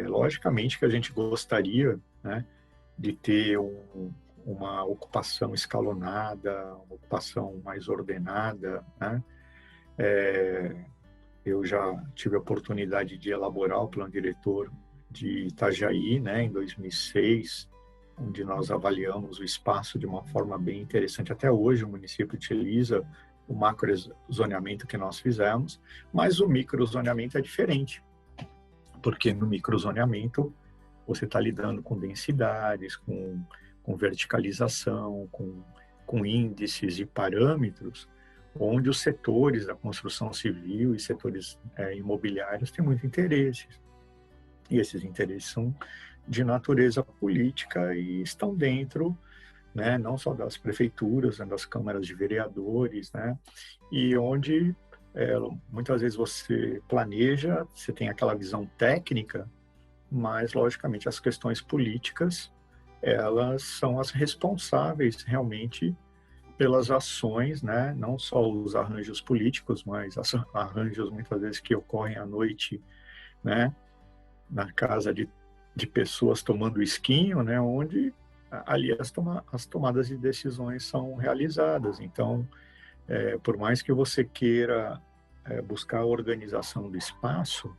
Logicamente que a gente gostaria, né, de ter uma ocupação escalonada, uma ocupação mais ordenada, né? Eu já tive a oportunidade de elaborar o plano diretor de Itajaí, né, em 2006, onde nós avaliamos o espaço de uma forma bem interessante. Até hoje o município utiliza o macrozoneamento que nós fizemos, mas o microzoneamento é diferente, porque no microzoneamento você está lidando com densidades, com verticalização, com índices e parâmetros, onde os setores da construção civil e setores imobiliários têm muito interesse. E esses interesses são de natureza política e estão dentro, né, não só das prefeituras, né, das câmaras de vereadores, né, e onde muitas vezes você planeja, você tem aquela visão técnica, mas, logicamente, as questões políticas, elas são as responsáveis realmente pelas ações, né? Não só os arranjos políticos, mas arranjos muitas vezes que ocorrem à noite, né? Na casa de pessoas tomando esquinho, né? Onde ali as tomadas de decisões são realizadas. Então, por mais que você queira buscar a organização do espaço,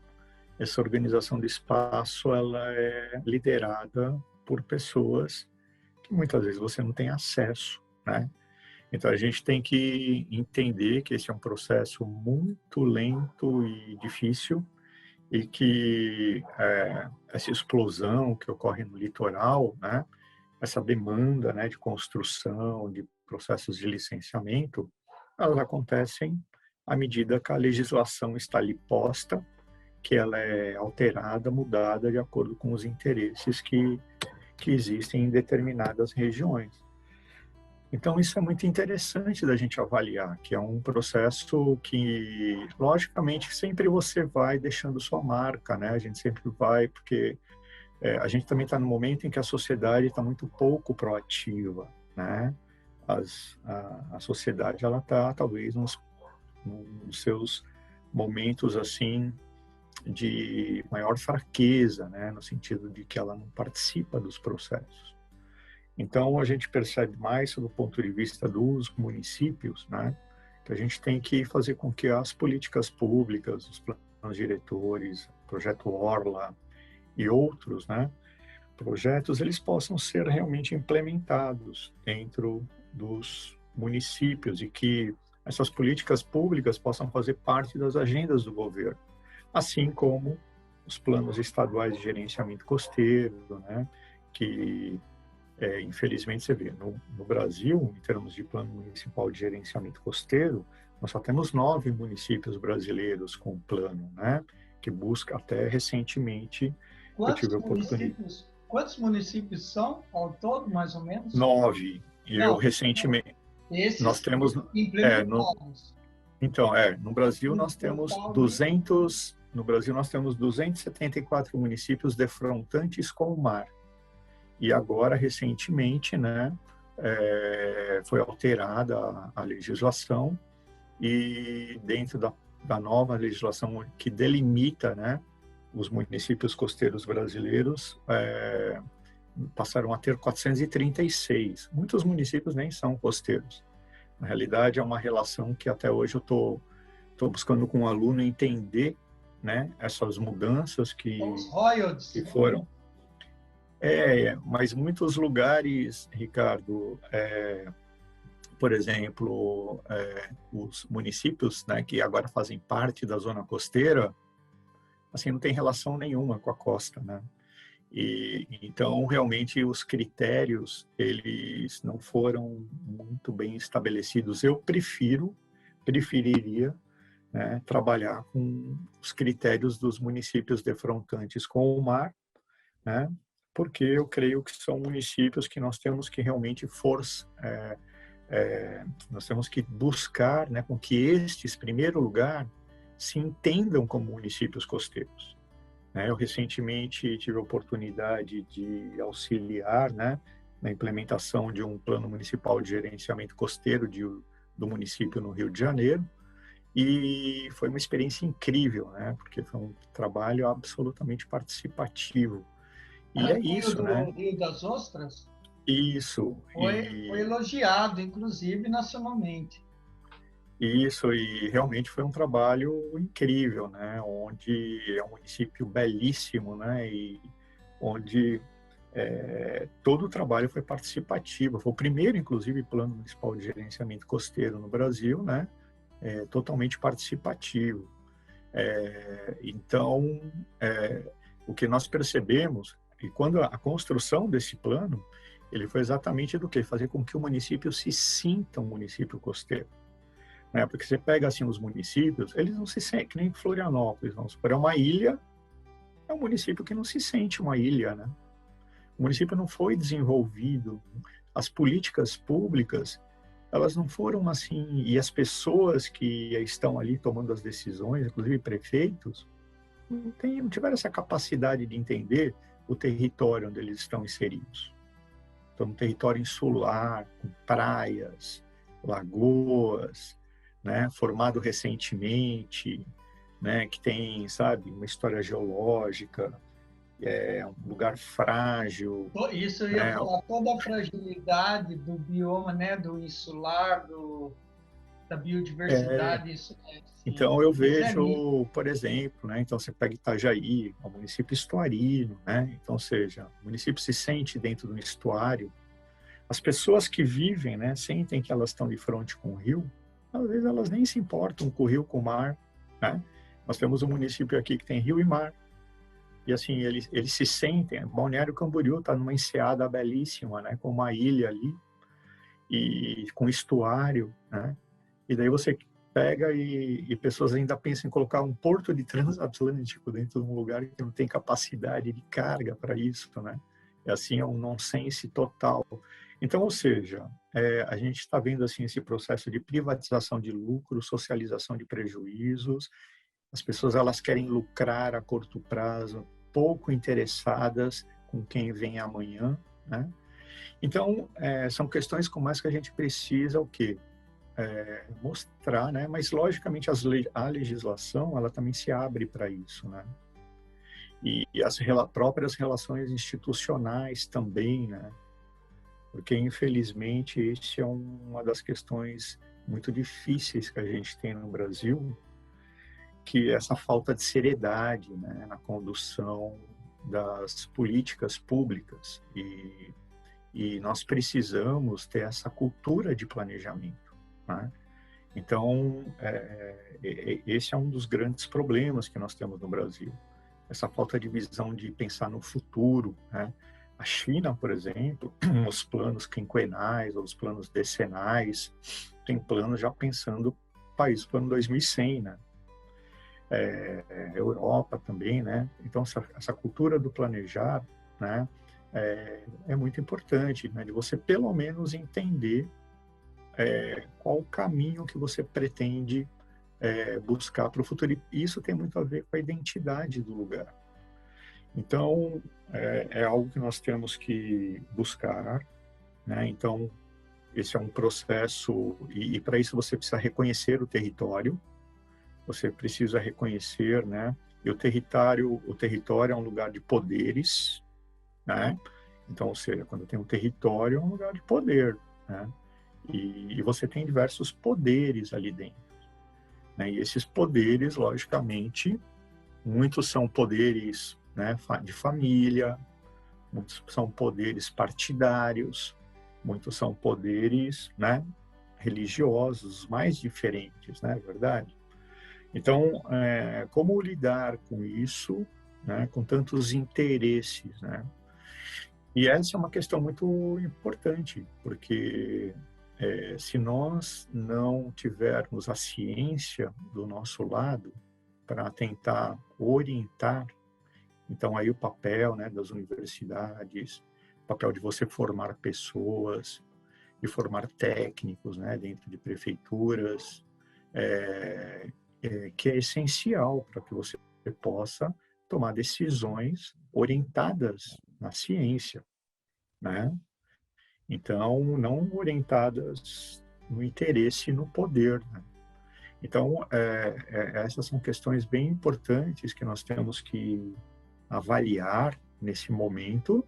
essa organização do espaço ela é liderada por pessoas que muitas vezes você não tem acesso, né? Então a gente tem que entender que esse é um processo muito lento e difícil e que essa explosão que ocorre no litoral, né? Essa demanda, né, de construção, de processos de licenciamento, elas acontecem à medida que a legislação está ali posta, que ela é alterada, mudada de acordo com os interesses que existem em determinadas regiões. Então, isso é muito interessante da gente avaliar, que é um processo que, logicamente, sempre você vai deixando sua marca, né? A gente sempre vai, porque a gente também está no momento em que a sociedade está muito pouco proativa, né? A sociedade, ela está, talvez, nos seus momentos, assim, de maior fraqueza, né, no sentido de que ela não participa dos processos. Então, a gente percebe mais do ponto de vista dos municípios, né, que a gente tem que fazer com que as políticas públicas, os planos diretores, projeto Orla e outros, né, projetos, eles possam ser realmente implementados dentro dos municípios e que essas políticas públicas possam fazer parte das agendas do governo, assim como os planos estaduais de gerenciamento costeiro, né, que infelizmente você vê, no Brasil, em termos de plano municipal de gerenciamento costeiro, nós só temos 9 municípios brasileiros com plano, né, que busca até recentemente, eu tive a oportunidade. Quantos municípios são ao todo, mais ou menos? 9. E eu recentemente... Esses nós temos... implementados. Então, no Brasil nós temos 274 municípios defrontantes com o mar. E agora, recentemente, né, foi alterada a legislação e dentro da nova legislação que delimita, né, os municípios costeiros brasileiros, passaram a ter 436. Muitos municípios nem são costeiros. Na realidade, é uma relação que até hoje eu estou buscando com o aluno entender, né, essas mudanças que foram. Mas muitos lugares, Ricardo, por exemplo, os municípios, né, que agora fazem parte da zona costeira, assim, não tem relação nenhuma com a costa, né? E então realmente os critérios eles não foram muito bem estabelecidos. Eu preferiria, né, trabalhar com os critérios dos municípios defrontantes com o mar, né, porque eu creio que são municípios que nós temos que realmente nós temos que buscar, né, com que estes, em primeiro lugar, se entendam como municípios costeiros. Né? Eu recentemente tive a oportunidade de auxiliar, né, na implementação de um plano municipal de gerenciamento costeiro do município no Rio de Janeiro, e foi uma experiência incrível, né, porque foi um trabalho absolutamente participativo. E é Foi o isso, né? do Rio das Ostras? Isso. Foi elogiado, inclusive, nacionalmente. Isso, e realmente foi um trabalho incrível, né? Onde é um município belíssimo, né? E onde todo o trabalho foi participativo. Foi o primeiro, inclusive, plano municipal de gerenciamento costeiro no Brasil, né? Totalmente participativo. Então, o que nós percebemos, e quando a construção desse plano, ele foi exatamente do que? Fazer com que o município se sinta um município costeiro. Né? Porque você pega assim os municípios, eles não se sentem, que nem Florianópolis, vamos supor, é uma ilha, é um município que não se sente uma ilha, né? O município não foi desenvolvido, as políticas públicas, elas não foram assim, e as pessoas que estão ali tomando as decisões, inclusive prefeitos, não tiveram essa capacidade de entender o território onde eles estão inseridos. Então, um território insular, com praias, lagoas, né, formado recentemente, né, que tem, sabe, uma história geológica, um lugar frágil. Isso eu ia Né? falar, toda a fragilidade do bioma, né, do insular, da É, biodiversidade, isso é, sim. então eu Mas vejo, por exemplo, né, então você pega Itajaí, é um município estuarino, né, então, ou seja, o município se sente dentro do estuário. As pessoas que vivem, né, sentem que elas estão de frente com o rio, às vezes elas nem se importam com o rio, com o mar, né? Nós temos um município aqui que tem rio e mar, e assim, eles se sentem, Balneário Camboriú está numa enseada belíssima, né, com uma ilha ali, e com estuário, né? E daí você pega e pessoas ainda pensam em colocar um porto de transatlântico dentro de um lugar que não tem capacidade de carga para isso, né? É assim, é um nonsense total. Então, ou seja, a gente está vendo assim esse processo de privatização de lucro, socialização de prejuízos. As pessoas elas querem lucrar a curto prazo, pouco interessadas com quem vem amanhã, né? Então, são questões como essa que a gente precisa o quê? Mostrar, né? Mas logicamente a legislação ela também se abre para isso, né? E as próprias relações institucionais também, né? Porque infelizmente isso é uma das questões muito difíceis que a gente tem no Brasil, que é essa falta de seriedade, né, na condução das políticas públicas e nós precisamos ter essa cultura de planejamento, né? Então, esse é um dos grandes problemas que nós temos no Brasil. Essa falta de visão de pensar no futuro, né? A China, por exemplo, os planos quinquenais ou os planos decenais, tem planos já pensando o país para o ano 2100, né? Europa também, né? Então, essa cultura do planejar, né? É muito importante, né? De você pelo menos entender qual o caminho que você pretende buscar para o futuro. E isso tem muito a ver com a identidade do lugar. Então, é algo que nós temos que buscar, né? Então, esse é um processo, e para isso você precisa reconhecer o território, você precisa reconhecer, né? E o território é um lugar de poderes, né? Então, ou seja, quando tem um território, é um lugar de poder, né? E você tem diversos poderes ali dentro, né? E esses poderes, logicamente, muitos são poderes, né, de família, muitos são poderes partidários, muitos são poderes, né, religiosos, mais diferentes, né, é verdade? Então, como lidar com isso, né, com tantos interesses, né? E essa é uma questão muito importante, porque se nós não tivermos a ciência do nosso lado para tentar orientar, então aí o papel, né, das universidades, o papel de você formar pessoas, de formar técnicos, né, dentro de prefeituras, que é essencial para que você possa tomar decisões orientadas na ciência, né? Então, não orientadas no interesse e no poder, né? Então, essas são questões bem importantes que nós temos que avaliar nesse momento,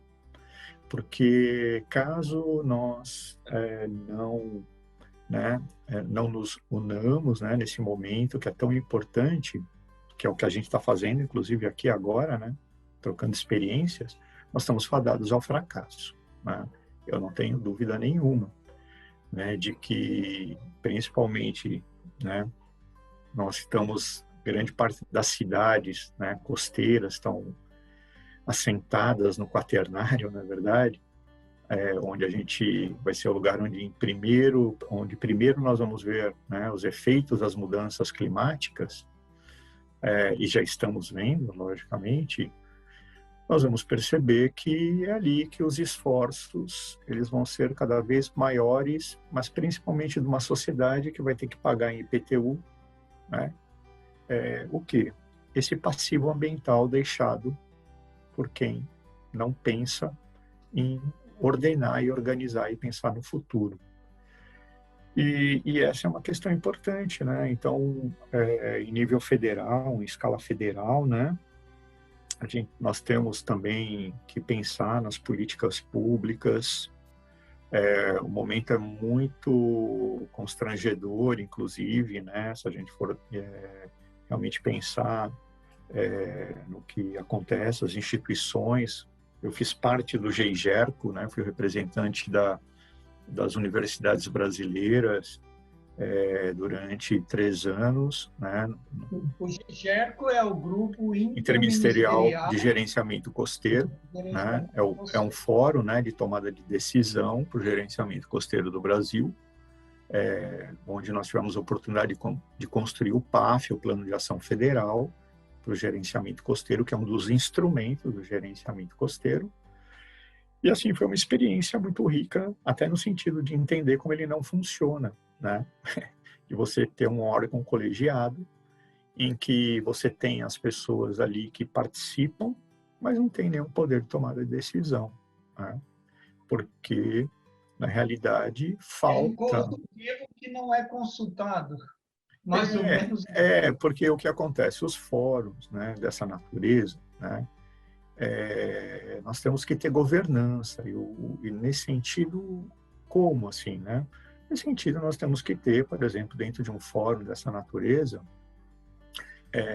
porque caso nós não nos unamos, né, nesse momento que é tão importante, que é o que a gente está fazendo, inclusive aqui agora, né, trocando experiências, nós estamos fadados ao fracasso, né? Eu não tenho dúvida nenhuma, né, de que, principalmente, né, nós estamos, grande parte das cidades, né, costeiras estão assentadas no quaternário, na verdade, onde a gente vai ser o lugar onde primeiro nós vamos ver, né, os efeitos das mudanças climáticas, e já estamos vendo, logicamente. Nós vamos perceber que é ali que os esforços eles vão ser cada vez maiores, mas principalmente de uma sociedade que vai ter que pagar em IPTU, né? O quê? Esse passivo ambiental deixado por quem não pensa em ordenar e organizar e pensar no futuro. E essa é uma questão importante, né? Então, em nível federal, em escala federal, né? Nós temos também que pensar nas políticas públicas. O momento é muito constrangedor, inclusive, né? Se a gente for realmente pensar no que acontece, as instituições. Eu fiz parte do GEIGERCO, né? Fui representante das universidades brasileiras durante 3 anos, né? O GERCO é o Grupo Interministerial Interministerial de Gerenciamento Costeiro, né? É um fórum, né, de tomada de decisão para o gerenciamento costeiro do Brasil, onde nós tivemos a oportunidade de construir o PAF, o Plano de Ação Federal, para o gerenciamento costeiro, que é um dos instrumentos do gerenciamento costeiro. E assim, foi uma experiência muito rica, até no sentido de entender como ele não funciona, né? De você ter um órgão colegiado, em que você tem as pessoas ali que participam, mas não tem nenhum poder de tomada de decisão, né? Porque, na realidade, falta... É um consultivo que não é consultado, mais ou menos. Porque o que acontece, os fóruns, né, dessa natureza, né, nós temos que ter governança, e nesse sentido, como assim, né? Nesse sentido, nós temos que ter, por exemplo, dentro de um fórum dessa natureza,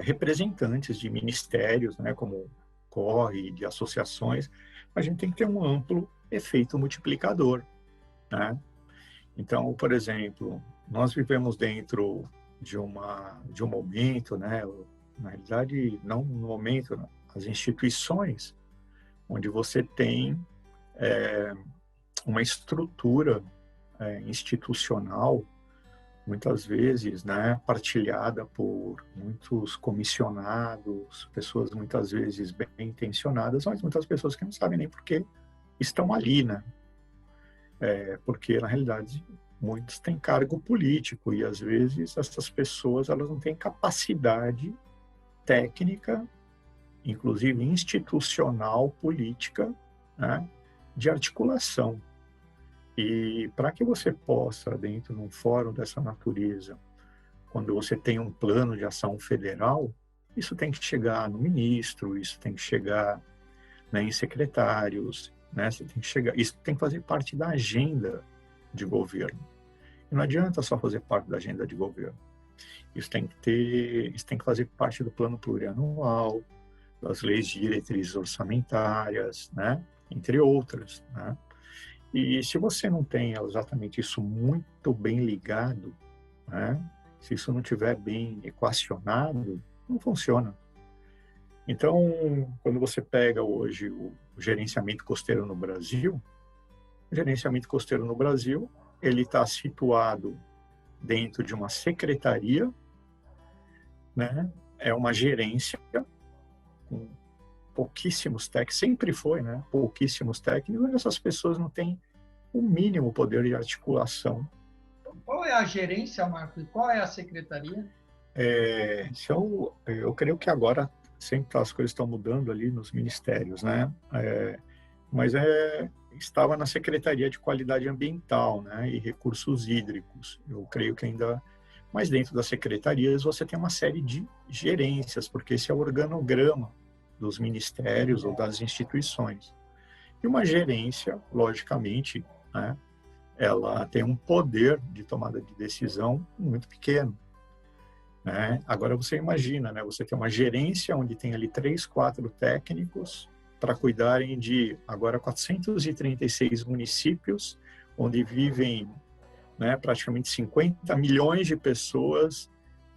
representantes de ministérios, né, como corre, de associações, a gente tem que ter um amplo efeito multiplicador, né? Então, por exemplo, nós vivemos dentro de um momento, né, na realidade, não no momento, não, as instituições, onde você tem uma estrutura institucional, muitas vezes, né, partilhada por muitos comissionados, pessoas muitas vezes bem intencionadas, mas muitas pessoas que não sabem nem por que estão ali, né? Porque, na realidade, muitos têm cargo político e, às vezes, essas pessoas elas não têm capacidade técnica, inclusive institucional, política, né, de articulação. E para que você possa, dentro de um fórum dessa natureza, quando você tem um plano de ação federal, isso tem que chegar no ministro, isso tem que chegar, né, em secretários, né, isso tem que fazer parte da agenda de governo. E não adianta só fazer parte da agenda de governo. Isso tem que fazer parte do plano plurianual, das leis de diretrizes orçamentárias, né, entre outras, né? E se você não tem exatamente isso muito bem ligado, né, se isso não estiver bem equacionado, não funciona. Então, quando você pega hoje o gerenciamento costeiro no Brasil, o gerenciamento costeiro no Brasil, ele está situado dentro de uma secretaria, né, é uma gerência com pouquíssimos técnicos, sempre foi, né, pouquíssimos técnicos, mas essas pessoas não têm o mínimo poder de articulação. Qual é a gerência, Marco? E qual é a secretaria? Eu creio que agora sempre as coisas estão mudando ali nos ministérios, né? Mas estava na Secretaria de Qualidade Ambiental, né? E Recursos Hídricos. Eu creio que ainda... Mas dentro das secretarias você tem uma série de gerências, porque esse é o organograma dos ministérios ou das instituições. E uma gerência, logicamente, né? Ela tem um poder de tomada de decisão muito pequeno, né? Agora você imagina, né? Você tem uma gerência onde tem ali 3, 4 técnicos para cuidarem de agora 436 municípios, onde vivem, né, praticamente 50 milhões de pessoas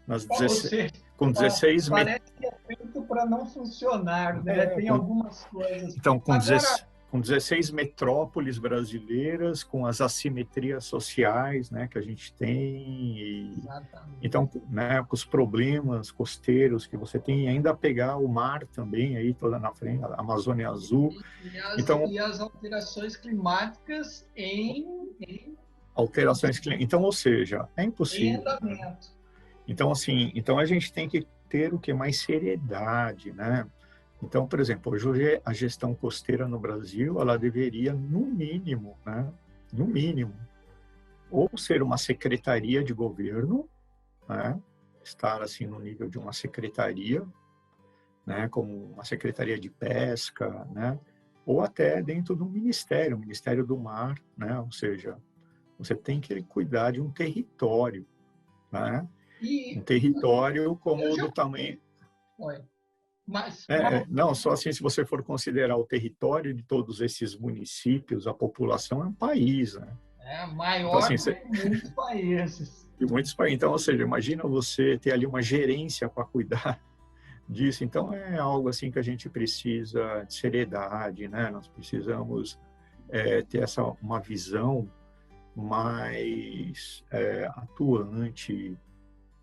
nas 16, com 16 parece que é feito para não funcionar, né? Tem algumas coisas. Então, com 16 metrópoles brasileiras, com as assimetrias sociais, né, que a gente tem, então, né, com os problemas costeiros que você tem, e ainda pegar o mar também aí toda na frente, a Amazônia Azul. E as alterações climáticas alterações climáticas. Então, ou seja, é impossível. Em andamento. Então, assim, então a gente tem que ter o que mais seriedade, né? Então, por exemplo, hoje a gestão costeira no Brasil, ela deveria, no mínimo, né? No mínimo, ou ser uma secretaria de governo, né? Estar assim no nível de uma secretaria, né? Como uma secretaria de pesca, né? Ou até dentro do ministério, o Ministério do Mar, né? Ou seja, você tem que cuidar de um território, né? Um território como do tamanho... não, só assim, se você for considerar o território de todos esses municípios, a população é um país, né? Maior então, assim, que muitos países. E muitos países. Então, ou seja, imagina você ter ali uma gerência para cuidar disso. Então, é algo assim que a gente precisa de seriedade, né? Nós precisamos ter uma visão mais atuante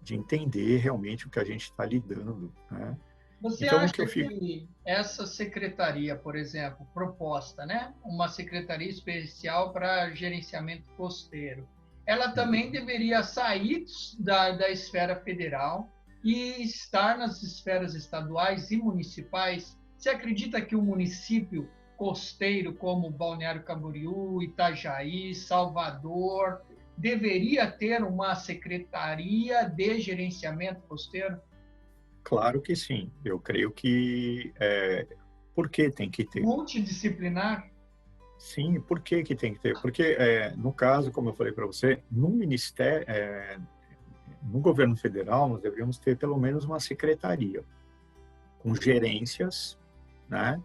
de entender realmente o que a gente está lidando, né? Você acha que essa secretaria, por exemplo, proposta, né, uma secretaria especial para gerenciamento costeiro, ela também deveria sair da esfera federal e estar nas esferas estaduais e municipais? Você acredita que o município costeiro, como Balneário Camboriú, Itajaí, Salvador, deveria ter uma secretaria de gerenciamento costeiro? Claro que sim. Eu creio que... por que tem que ter? Multidisciplinar? Sim, por que tem que ter? Porque, no caso, como eu falei para você, no ministério, no governo federal, nós deveríamos ter pelo menos uma secretaria com gerências, né,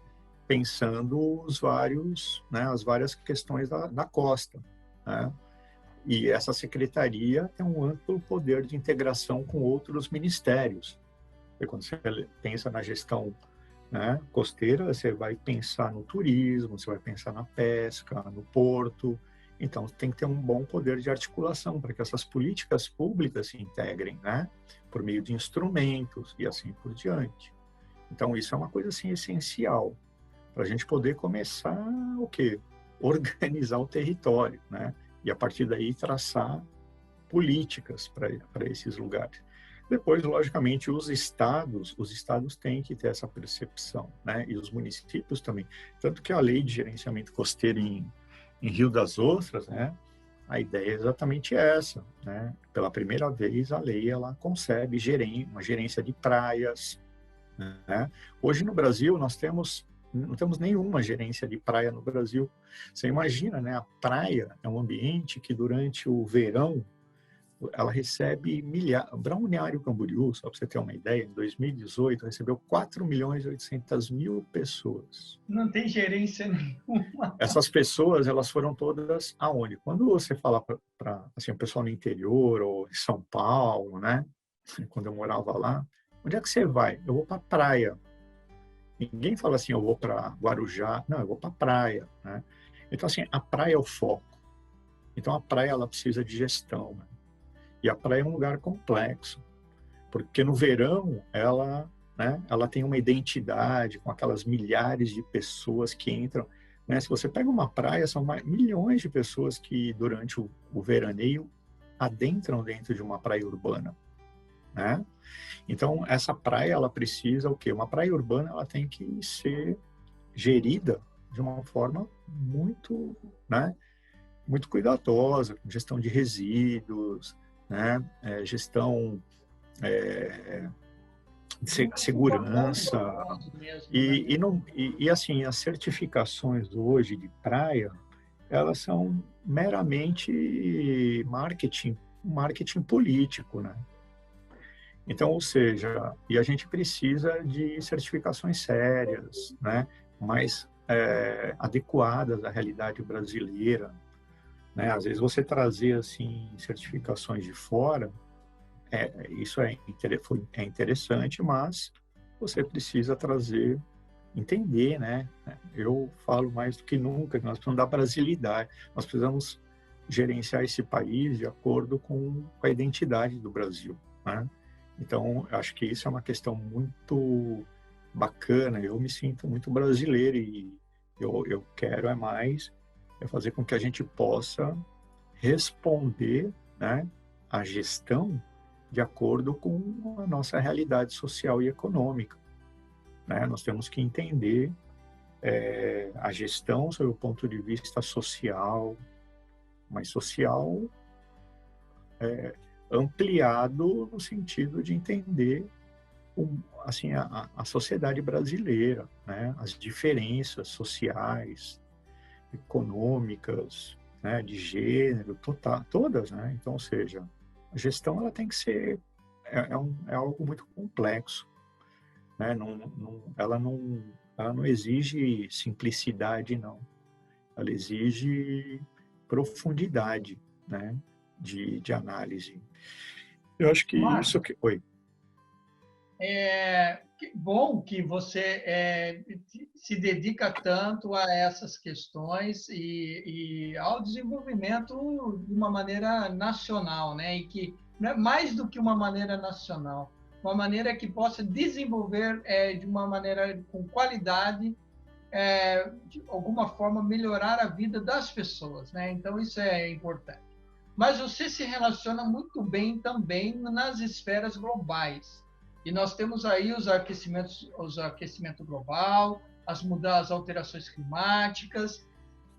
pensando as várias questões da costa, né? E essa secretaria tem um amplo poder de integração com outros ministérios. E quando você pensa na gestão, né, costeira, você vai pensar no turismo, você vai pensar na pesca, no porto. Então, tem que ter um bom poder de articulação para que essas políticas públicas se integrem, né, por meio de instrumentos e assim por diante. Então, isso é uma coisa assim, essencial para a gente poder começar o quê? Organizar o território, né? E, a partir daí, traçar políticas para esses lugares. Depois, logicamente, os estados têm que ter essa percepção, né? E os municípios também. Tanto que a lei de gerenciamento costeiro em Rio das Ostras, né? A ideia é exatamente essa, né? Pela primeira vez, a lei ela concebe uma gerência de praias, né? Hoje, no Brasil, não temos nenhuma gerência de praia no Brasil. Você imagina, né? A praia é um ambiente que, durante o verão, ela recebe Balneário Camboriú, só para você ter uma ideia, em 2018 recebeu 4.800.000 pessoas. Não tem gerência nenhuma. Essas pessoas, elas foram todas aonde? Quando você fala para assim, o pessoal no interior ou em São Paulo, né? Quando eu morava lá, onde é que você vai? Eu vou para a praia. Ninguém fala assim, eu vou para Guarujá. Não, eu vou para a praia, né? Então, assim, a praia é o foco. Então, a praia, ela precisa de gestão, né? E a praia é um lugar complexo, porque no verão ela tem uma identidade com aquelas milhares de pessoas que entram. né? Se você pega uma praia, são milhões de pessoas que durante o veraneio adentram dentro de uma praia urbana, né? Então, essa praia, ela precisa o quê? Uma praia urbana, ela tem que ser gerida de uma forma muito, né, muito cuidadosa, com gestão de resíduos, né, gestão de segurança mesmo, né? e assim, as certificações hoje de praia, elas são meramente marketing político, né? Então, ou seja, e a gente precisa de certificações sérias, né, mais adequadas à realidade brasileira, né? Às vezes você trazer assim certificações de fora, isso é interessante, mas você precisa trazer, entender, né? Eu falo mais do que nunca que nós precisamos da brasilidade, nós precisamos gerenciar esse país de acordo com a identidade do Brasil, né? Então, eu acho que isso é uma questão muito bacana. Eu me sinto muito brasileiro e eu quero fazer com que a gente possa responder, né, a gestão de acordo com a nossa realidade social e econômica, né? Nós temos que entender a gestão sob o ponto de vista social, mas social ampliado no sentido de entender assim a sociedade brasileira, né? As diferenças sociais, econômicas, né? De gênero, todas, né? Então, ou seja, a gestão ela tem que ser é algo muito complexo, né? Ela não exige simplicidade, não. Ela exige profundidade, né? De análise. Eu acho que Marcos, isso que... Oi. Que bom que você se dedica tanto a essas questões e ao desenvolvimento de uma maneira nacional, né? E que não é mais do que uma maneira nacional, uma maneira que possa desenvolver de uma maneira com qualidade, de alguma forma melhorar a vida das pessoas, né? Então isso é importante. Mas você se relaciona muito bem também nas esferas globais. E nós temos aí o aquecimento global, as alterações climáticas.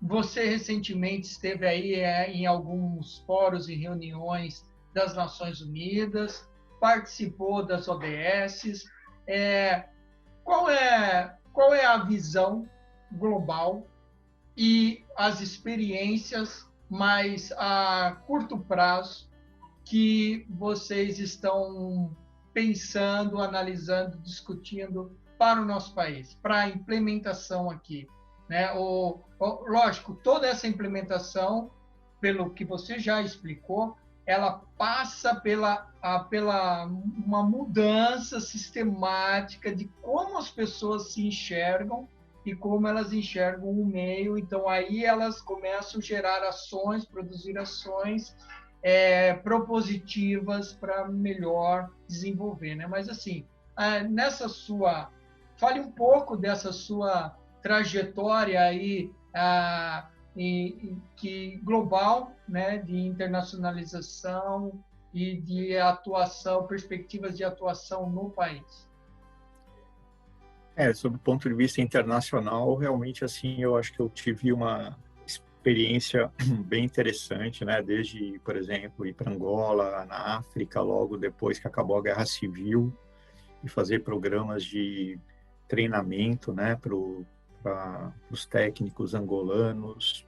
Você recentemente esteve aí em alguns fóruns e reuniões das Nações Unidas, participou das ODS. Qual é a visão global e as experiências mais a curto prazo que vocês estão pensando, analisando, discutindo para o nosso país, para a implementação aqui, né? Lógico, toda essa implementação, pelo que você já explicou, ela passa pela uma mudança sistemática de como as pessoas se enxergam e como elas enxergam o meio. Então, aí elas começam a gerar ações, produzir ações propositivas para melhor desenvolver, né? Mas, assim, fale um pouco dessa sua trajetória aí, global, né, de internacionalização e de atuação, perspectivas de atuação no país. Sob o ponto de vista internacional, realmente, assim, eu acho que eu tive uma experiência bem interessante, né? Desde, por exemplo, ir para Angola, na África, logo depois que acabou a Guerra Civil, e fazer programas de treinamento, né, para os técnicos angolanos.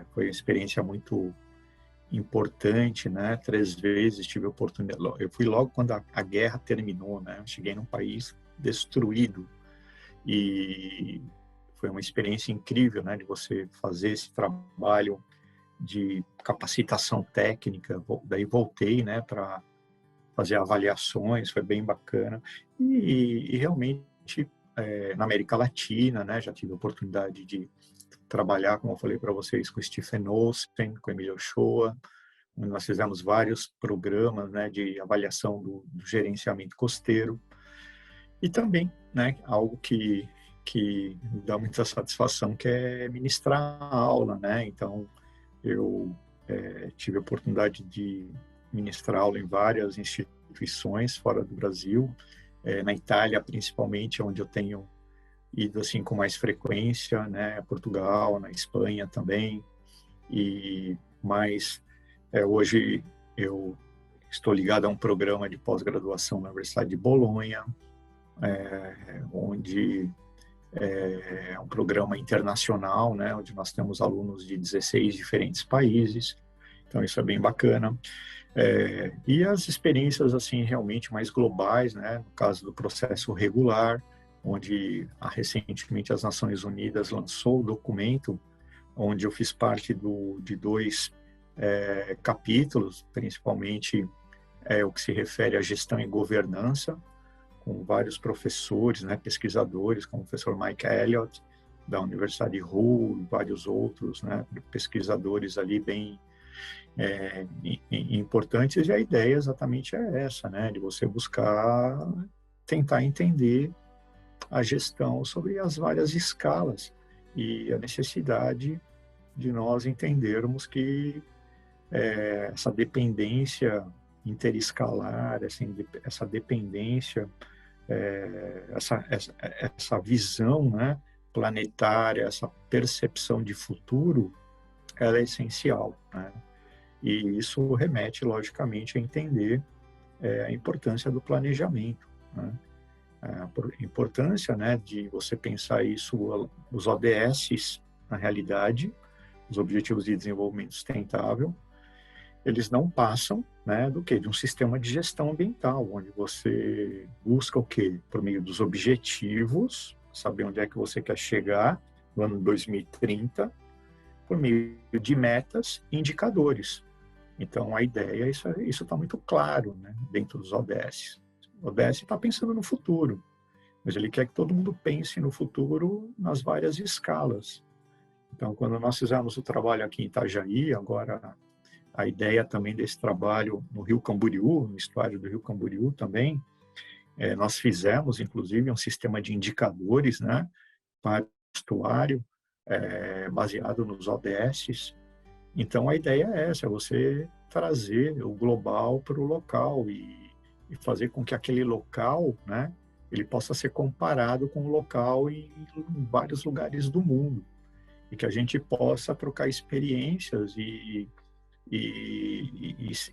Foi uma experiência muito importante, né? 3 vezes tive a oportunidade. Eu fui logo quando a guerra terminou, né? Eu cheguei num país destruído e foi uma experiência incrível, né? De você fazer esse trabalho de capacitação técnica. Daí voltei, né? Para fazer avaliações, foi bem bacana. E realmente na América Latina, né? Já tive a oportunidade de trabalhar, como eu falei para vocês, com Stephen Olsen, com Emílio Ochoa. Nós fizemos vários programas, né, de avaliação do gerenciamento costeiro. E também, né, algo que que me dá muita satisfação, que é ministrar a aula, né? Então, eu tive a oportunidade de ministrar aula em várias instituições fora do Brasil, na Itália, principalmente, onde eu tenho ido assim com mais frequência, né? Portugal, na Espanha também, e mais hoje eu estou ligado a um programa de pós-graduação na Universidade de Bolonha, onde é um programa internacional, né, onde nós temos alunos de 16 diferentes países, então isso é bem bacana. E as experiências assim realmente mais globais, né, no caso do processo regular, onde recentemente as Nações Unidas lançou o documento, onde eu fiz parte de 2 capítulos, principalmente o que se refere à gestão e governança, com vários professores, né, pesquisadores, como o professor Mike Elliott, da Universidade Hull, e vários outros, né, pesquisadores ali bem importantes, e a ideia exatamente é essa, né, de você buscar tentar entender a gestão sobre as várias escalas e a necessidade de nós entendermos que essa dependência interescalar, essa dependência, essa visão, né, planetária, essa percepção de futuro, ela é essencial, né? E isso remete, logicamente, a entender a importância do planejamento, né? A importância, né, de você pensar isso, os ODS, na realidade, os Objetivos de Desenvolvimento Sustentável, eles não passam, né, do quê? De um sistema de gestão ambiental, onde você busca o quê? Por meio dos objetivos, saber onde é que você quer chegar no ano 2030, por meio de metas e indicadores. Então, a ideia, isso está muito claro, né, dentro dos ODS. O ODS está pensando no futuro, mas ele quer que todo mundo pense no futuro nas várias escalas. Então, quando nós fizemos o trabalho aqui em Itajaí, agora a ideia também desse trabalho no Rio Camboriú, no estuário do Rio Camboriú também, nós fizemos, inclusive, um sistema de indicadores, né, para o estuário, baseado nos ODS. Então, a ideia é essa, é você trazer o global para o local e fazer com que aquele local, né, ele possa ser comparado com o local em vários lugares do mundo, e que a gente possa trocar experiências e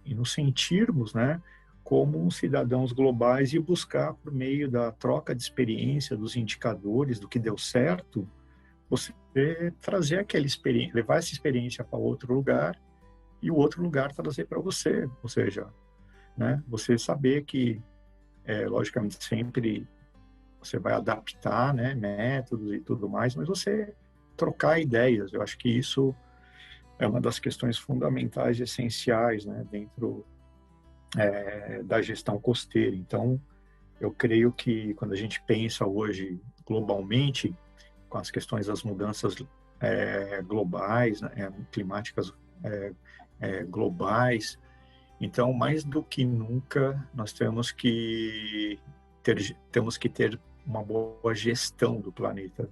nos sentirmos, né, como cidadãos globais, e buscar, por meio da troca de experiência, dos indicadores, do que deu certo, você trazer aquela experiência, levar essa experiência para outro lugar e o outro lugar trazer para você. Ou seja, né, você saber que, logicamente, sempre você vai adaptar, né, métodos e tudo mais, mas você trocar ideias. Eu acho que isso é uma das questões fundamentais e essenciais, né, dentro da gestão costeira. Então, eu creio que quando a gente pensa hoje globalmente com as questões das mudanças globais, né, climáticas globais, então, mais do que nunca, nós temos que ter uma boa gestão do planeta,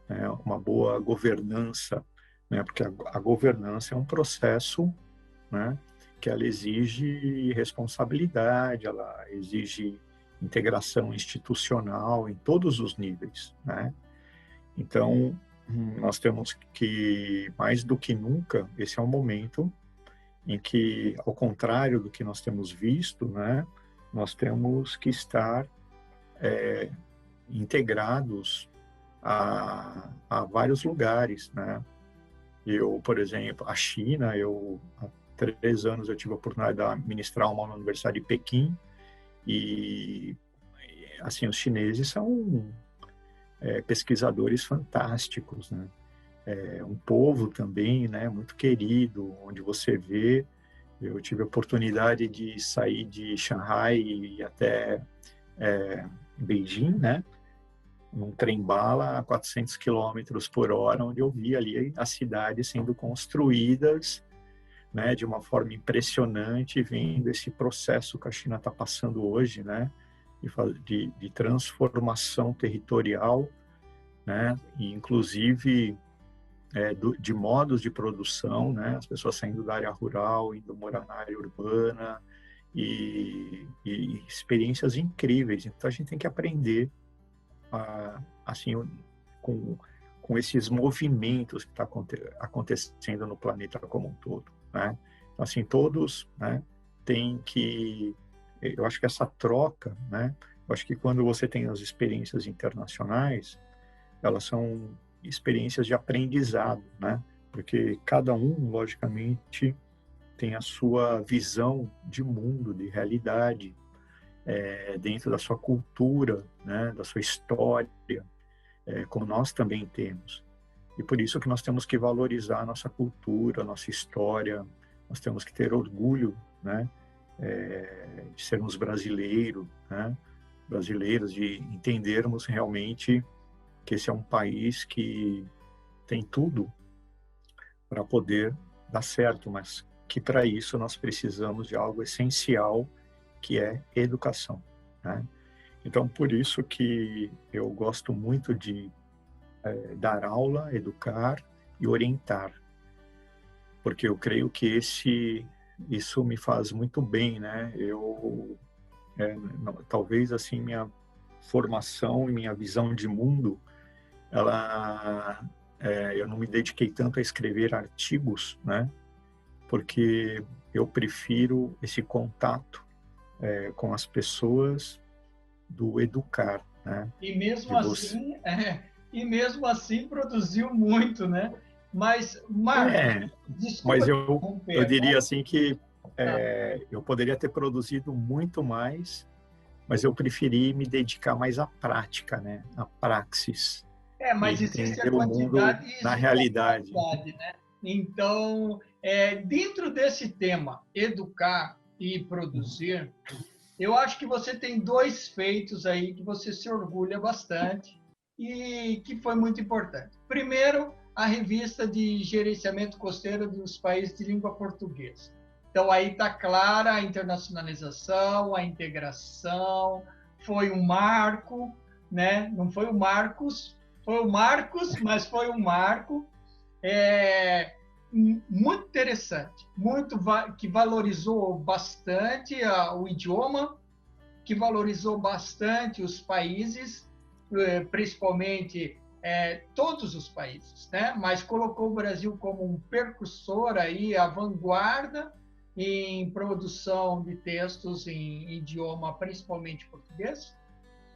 né, uma boa governança, né, porque a governança é um processo, né, que ela exige responsabilidade, ela exige integração institucional em todos os níveis, né? Então, nós temos que, mais do que nunca, esse é um momento em que, ao contrário do que nós temos visto, né, nós temos que estar integrados a vários lugares, né? Eu, por exemplo, a China, há 3 anos eu tive a oportunidade de ministrar uma na Universidade de Pequim, e assim, os chineses são pesquisadores fantásticos, né? Um povo também, né, muito querido, onde você vê, eu tive a oportunidade de sair de Shanghai e até Beijing, né, num trem-bala a 400 quilômetros por hora, onde eu vi ali as cidades sendo construídas, né, de uma forma impressionante, vendo esse processo que a China está passando hoje, né, de transformação territorial, né? E inclusive de modos de produção, né? As pessoas saindo da área rural, indo morar na área urbana e experiências incríveis. Então a gente tem que aprender assim com esses movimentos que está acontecendo no planeta como um todo, né? Então, assim, todos, né, tem que, eu acho que essa troca, né? Eu acho que quando você tem as experiências internacionais, elas são experiências de aprendizado, né? Porque cada um, logicamente, tem a sua visão de mundo, de realidade, dentro da sua cultura, né? Da sua história, como nós também temos. E por isso que nós temos que valorizar a nossa cultura, a nossa história, nós temos que ter orgulho, né? De sermos brasileiros, né? Brasileiros, de entendermos realmente que esse é um país que tem tudo para poder dar certo, mas que para isso nós precisamos de algo essencial, que é educação, né? Então, por isso que eu gosto muito de dar aula, educar e orientar, porque eu creio que isso me faz muito bem, né? Talvez assim minha formação e minha visão de mundo, eu não me dediquei tanto a escrever artigos, né? Porque eu prefiro esse contato com as pessoas do educar, né? E mesmo De você. assim, produziu muito, né? Mas, Marcos, desculpa Mas te eu interromper, diria mas assim que tá. eu poderia ter produzido muito mais, mas eu preferi me dedicar mais à prática, né? À praxis e Mas existe a entender o mundo quantidade e na existe a realidade. qualidade, né? Então, dentro desse tema, educar e produzir, eu acho que você tem dois feitos aí que você se orgulha bastante e que foi muito importante. Primeiro, a revista de gerenciamento costeiro dos países de língua portuguesa. Então, aí está clara a internacionalização, a integração, foi um marco, né? Não foi o Marcos, foi o Marcos, mas foi um marco. É, muito interessante, que valorizou bastante o idioma, que valorizou bastante os países, principalmente todos os países, né? Mas colocou o Brasil como um precursor aí, a vanguarda em produção de textos em idioma principalmente português,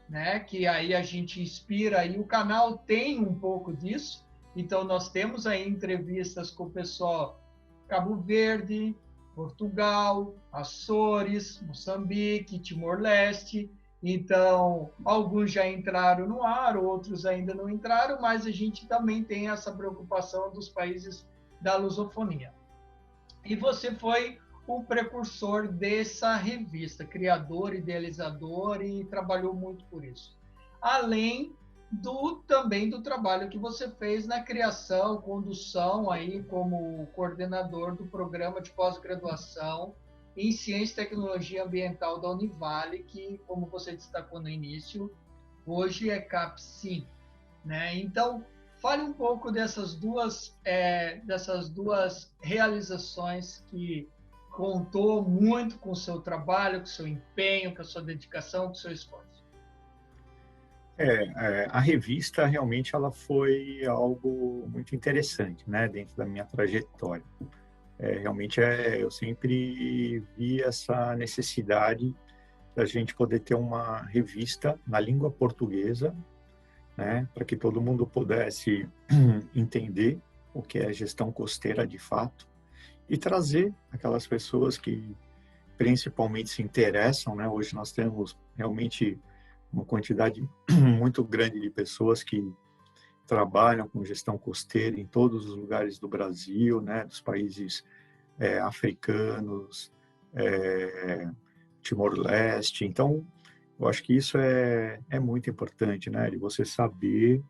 né? Que aí a gente inspira e o canal tem um pouco disso. Então nós temos aí entrevistas com o pessoal Cabo Verde, Portugal, Açores, Moçambique, Timor-Leste. Então, alguns já entraram no ar, outros ainda não entraram, mas a gente também tem essa preocupação dos países da lusofonia. E você foi o precursor dessa revista, criador, idealizador e trabalhou muito por isso. Além também do trabalho que você fez na criação, condução aí como coordenador do programa de pós-graduação em Ciência e Tecnologia Ambiental da Univale, que, como você destacou no início, hoje é CAPSIM, né? Então, fale um pouco dessas duas realizações que contou muito com o seu trabalho, com o seu empenho, com a sua dedicação, com o seu esforço. A revista realmente ela foi algo muito interessante, né, dentro da minha trajetória. Realmente eu sempre vi essa necessidade da gente poder ter uma revista na língua portuguesa, né, para que todo mundo pudesse entender o que é gestão costeira de fato e trazer aquelas pessoas que principalmente se interessam, né? Hoje nós temos realmente uma quantidade muito grande de pessoas que trabalham com gestão costeira em todos os lugares do Brasil, né? Dos países africanos, Timor-Leste. Então, eu acho que isso é muito importante, né? De você saber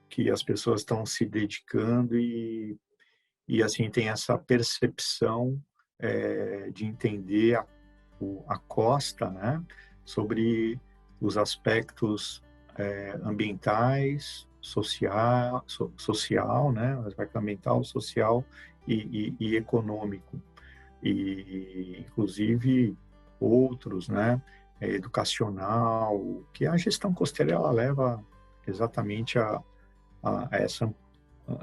que as pessoas estão se dedicando e assim, tem essa percepção de entender a costa, né? Sobre os aspectos ambientais, social, né? O aspecto ambiental, social e econômico. E, inclusive, outros, né? Educacional, que a gestão costeira ela leva exatamente a essa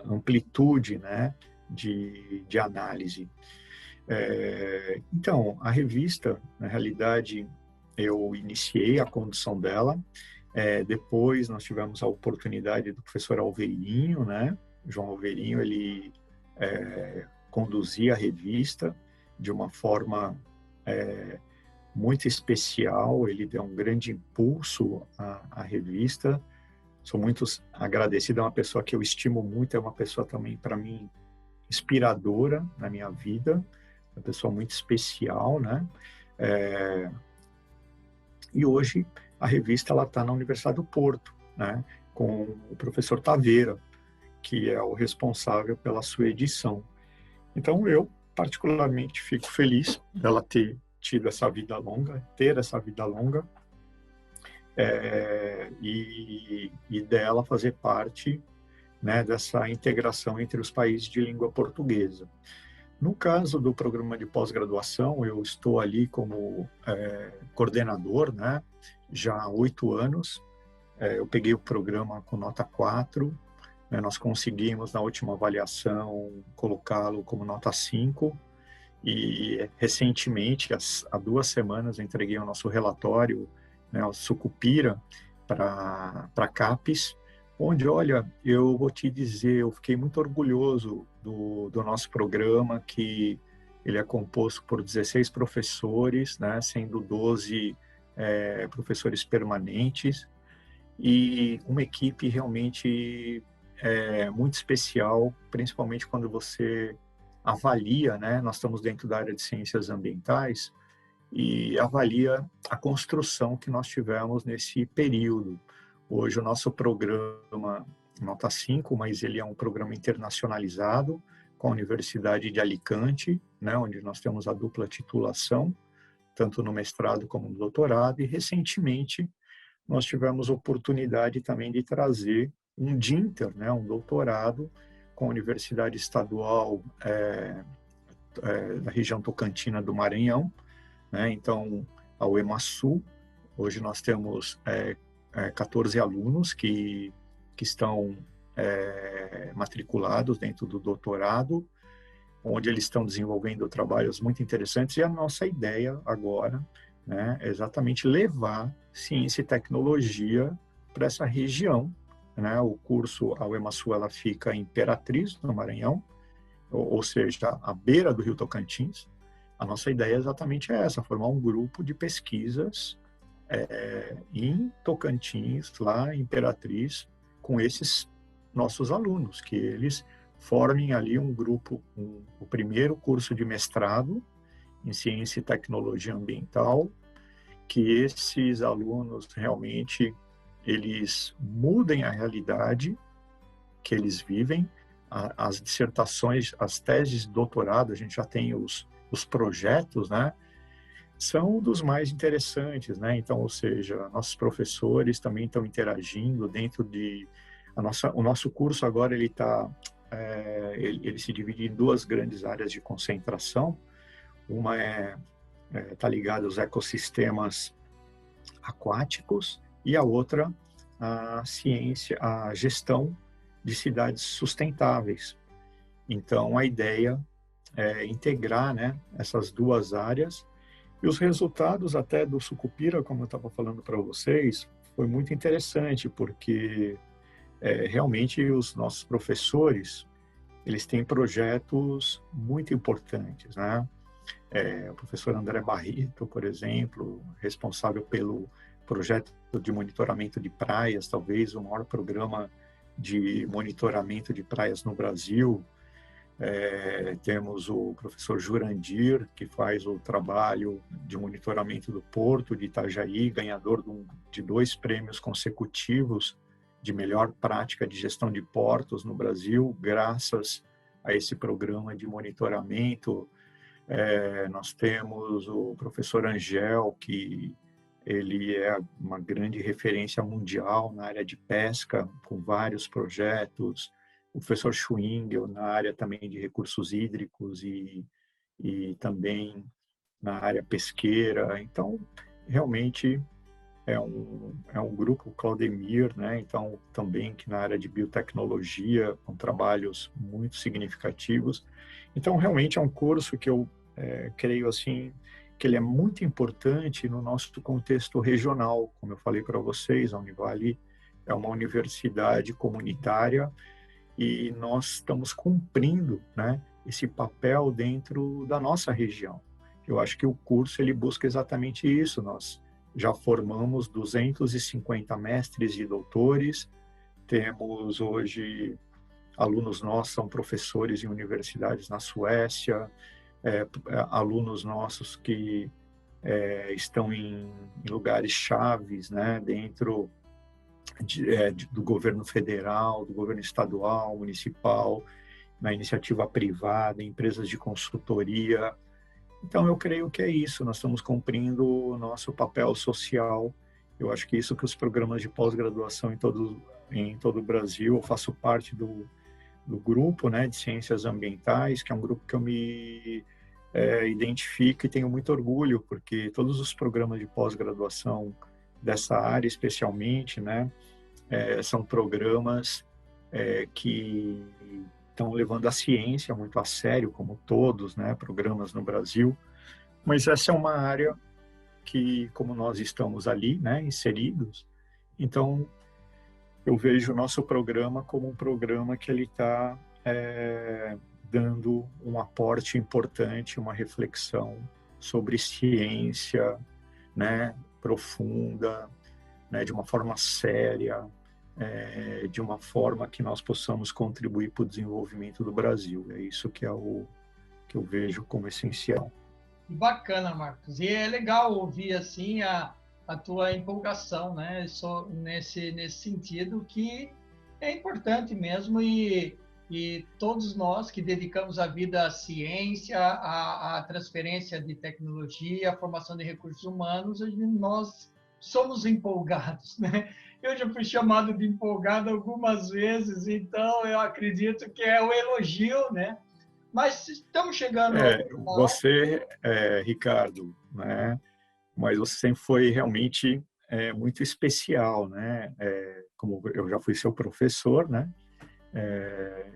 amplitude, né? de análise. Então, a revista, na realidade, eu iniciei a condução dela. Depois nós tivemos a oportunidade do professor Alveirinho, né? João Alveirinho, ele conduzia a revista de uma forma muito especial, ele deu um grande impulso à revista. Sou muito agradecido, é uma pessoa que eu estimo muito, é uma pessoa também, para mim, inspiradora na minha vida, uma pessoa muito especial, né? E hoje a revista está na Universidade do Porto, né? Com o professor Taveira, que é o responsável pela sua edição. Então eu particularmente fico feliz dela ter tido essa vida longa, e dela fazer parte, né, dessa integração entre os países de língua portuguesa. No caso do programa de pós-graduação, eu estou ali como coordenador, né, já há 8 anos. Eu peguei o programa com nota 4, né, nós conseguimos, na última avaliação, colocá-lo como nota 5, e recentemente, há 2 semanas, eu entreguei o nosso relatório, né, o Sucupira, para a CAPES, onde, olha, eu vou te dizer, eu fiquei muito orgulhoso do nosso programa, que ele é composto por 16 professores, né, sendo 12 professores permanentes, e uma equipe realmente muito especial, principalmente quando você avalia, né, nós estamos dentro da área de ciências ambientais, e avalia a construção que nós tivemos nesse período. Hoje o nosso programa nota 5, mas ele é um programa internacionalizado com a Universidade de Alicante, né, onde nós temos a dupla titulação, tanto no mestrado como no doutorado, e recentemente nós tivemos a oportunidade também de trazer um DINTER, né, um doutorado com a Universidade Estadual da região Tocantina do Maranhão, né, então a UEMASU. Hoje nós temos 14 alunos que estão matriculados dentro do doutorado, onde eles estão desenvolvendo trabalhos muito interessantes, e a nossa ideia agora, né, é exatamente levar ciência e tecnologia para essa região, né? O curso, a UEMASU, ela fica em Imperatriz, no Maranhão, ou seja, à beira do Rio Tocantins. A nossa ideia exatamente é essa, formar um grupo de pesquisas em Tocantins, lá em Imperatriz, com esses nossos alunos, que eles formem ali um grupo, o primeiro curso de mestrado em Ciência e Tecnologia Ambiental, que esses alunos realmente eles mudem a realidade que eles vivem. As dissertações, as teses de doutorado, a gente já tem os projetos, né? São dos mais interessantes, né? Então, ou seja, nossos professores também estão interagindo dentro de o nosso curso agora ele ele se divide em 2 grandes áreas de concentração. Uma está ligada aos ecossistemas aquáticos e a outra a ciência, a gestão de cidades sustentáveis. Então, a ideia é integrar, né, essas 2 áreas. E os resultados até do Sucupira, como eu estava falando para vocês, foi muito interessante, porque realmente os nossos professores, eles têm projetos muito importantes, né? O professor André Barrito, por exemplo, responsável pelo projeto de monitoramento de praias, talvez o maior programa de monitoramento de praias no Brasil. Temos o professor Jurandir, que faz o trabalho de monitoramento do Porto de Itajaí, ganhador de 2 prêmios consecutivos de melhor prática de gestão de portos no Brasil, graças a esse programa de monitoramento. Nós temos o professor Angel, que ele é uma grande referência mundial na área de pesca, com vários projetos. O professor Schwingel, na área também de recursos hídricos e também na área pesqueira. Então, realmente é um grupo, Claudemir, né? Então, também que na área de biotecnologia, com trabalhos muito significativos. Então, realmente é um curso que eu creio assim que ele é muito importante no nosso contexto regional. Como eu falei para vocês, a Univale é uma universidade comunitária e nós estamos cumprindo, né, esse papel dentro da nossa região. Eu acho que o curso ele busca exatamente isso. Nós já formamos 250 mestres e doutores, temos hoje alunos nossos, são professores em universidades na Suécia, alunos nossos que estão em lugares chaves, né, dentro do governo federal, do governo estadual, municipal, na iniciativa privada, empresas de consultoria. Então, eu creio que é isso, nós estamos cumprindo o nosso papel social. Eu acho que isso que os programas de pós-graduação em todo o Brasil, eu faço parte do grupo, né, de ciências ambientais, que é um grupo que eu me identifico e tenho muito orgulho, porque todos os programas de pós-graduação dessa área, especialmente, né, são programas que estão levando a ciência muito a sério, como todos, né, programas no Brasil. Mas essa é uma área que, como nós estamos ali, né, inseridos, então eu vejo o nosso programa como um programa que ele está dando um aporte importante, uma reflexão sobre ciência, né, profunda, né, de uma forma séria, de uma forma que nós possamos contribuir para o desenvolvimento do Brasil. É isso que é o que eu vejo como essencial. Bacana, Marcos. E é legal ouvir assim a tua empolgação, né? Nesse sentido que é importante mesmo e todos nós que dedicamos a vida à ciência, à transferência de tecnologia, à formação de recursos humanos, nós somos empolgados, né? Eu já fui chamado de empolgado algumas vezes, então eu acredito que é o elogio, né? Mas estamos chegando você, Ricardo, né? Mas você sempre foi realmente muito especial, né? Como eu já fui seu professor, né?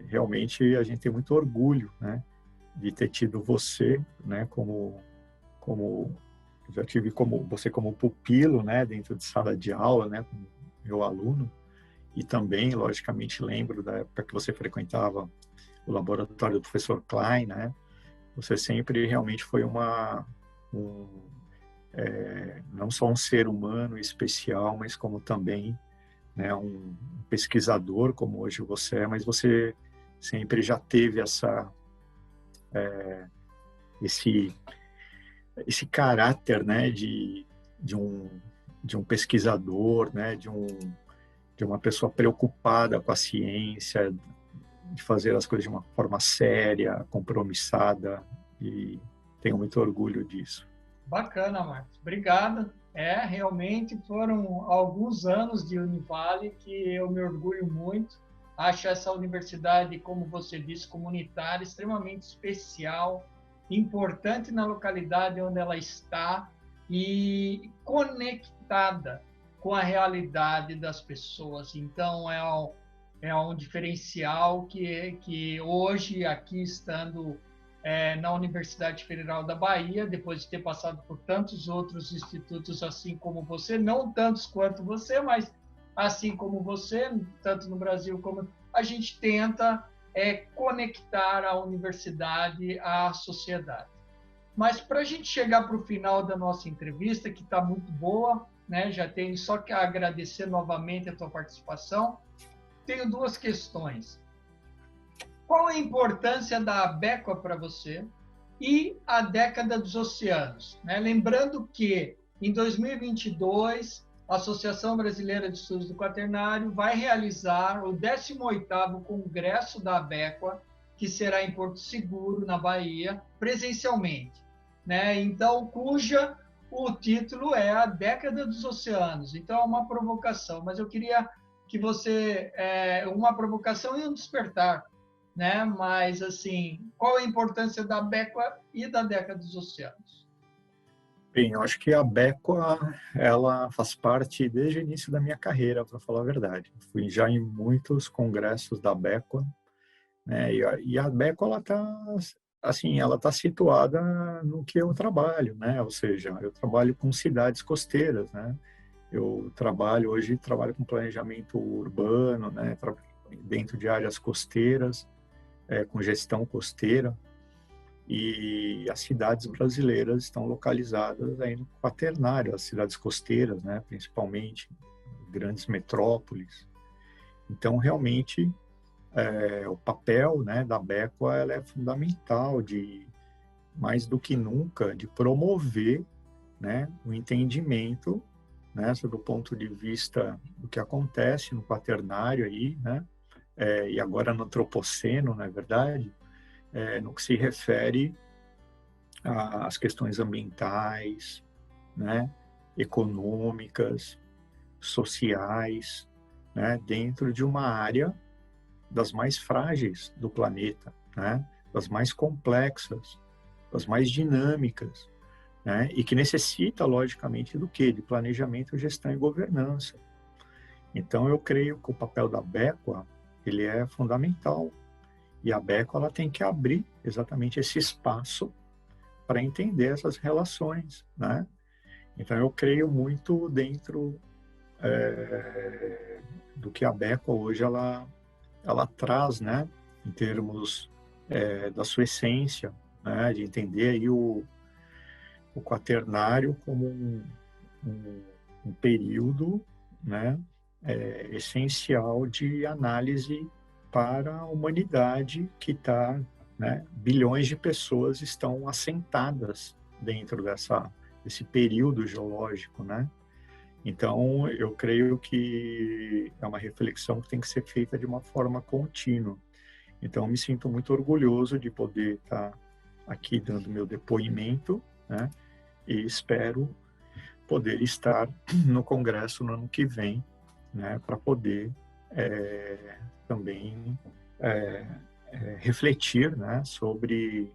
Realmente a gente tem muito orgulho, né? De ter tido você, né? Como já tive você como pupilo, né? Dentro de sala de aula, né? Como meu aluno. E também, logicamente, lembro da época que você frequentava o laboratório do professor Klein, né? Você sempre realmente foi não só um ser humano especial, mas como também, né, um pesquisador, como hoje você é, mas você sempre já teve esse caráter, né, de um pesquisador, né, de uma pessoa preocupada com a ciência, de fazer as coisas de uma forma séria, compromissada, e tenho muito orgulho disso. Bacana, Marcos. Obrigado. Realmente foram alguns anos de Univale que eu me orgulho muito. Acho essa universidade, como você disse, comunitária, extremamente especial, importante na localidade onde ela está e conectada com a realidade das pessoas. Então, é um diferencial que hoje, aqui estando na Universidade Federal da Bahia, depois de ter passado por tantos outros institutos, assim como você, não tantos quanto você, mas assim como você, tanto no Brasil como a gente tenta conectar a universidade à sociedade. Mas para a gente chegar para o final da nossa entrevista, que está muito boa, né? Já tenho só que agradecer novamente a tua participação. Tenho duas questões. Qual a importância da Abequa para você e a década dos oceanos? Né? Lembrando que, em 2022, a Associação Brasileira de Estudos do Quaternário vai realizar o 18º Congresso da Abequa, que será em Porto Seguro, na Bahia, presencialmente. Né? Então, cuja o título é A Década dos Oceanos, então é uma provocação, mas eu queria que você, uma provocação e um despertar, né? Mas, assim, qual a importância da BECA e da Década dos Oceanos? Bem, eu acho que a BECA, ela faz parte desde o início da minha carreira, para falar a verdade. Fui já em muitos congressos da BECA, né? E a BECA, ela está assim, ela está situada no que eu trabalho, né? Ou seja, eu trabalho com cidades costeiras, né? Hoje trabalho com planejamento urbano, né? Dentro de áreas costeiras, com gestão costeira. E as cidades brasileiras estão localizadas aí no quaternário, as cidades costeiras, né? Principalmente grandes metrópoles. Então, realmente, o papel, né, da BECA, ela é fundamental, mais do que nunca, de promover, né, o entendimento, né, sobre o ponto de vista do que acontece no quaternário aí, né, e agora no antropoceno, na verdade, no que se refere às questões ambientais, né, econômicas, sociais, né, dentro de uma área das mais frágeis do planeta, né, das mais complexas, das mais dinâmicas, né, e que necessita, logicamente, do quê? De planejamento, gestão e governança. Então, eu creio que o papel da BECA, ele é fundamental. E a BECA, ela tem que abrir exatamente esse espaço para entender essas relações, né? Então, eu creio muito dentro do que a BECA hoje ela traz, né? Em termos da sua essência, né? De entender aí o quaternário como um período, né, essencial de análise para a humanidade que está, né, bilhões de pessoas estão assentadas dentro desse período geológico, né? Então, eu creio que é uma reflexão que tem que ser feita de uma forma contínua. Então, me sinto muito orgulhoso de poder estar aqui dando meu depoimento, né? E espero poder estar no Congresso no ano que vem, né, para poder também refletir, né, sobre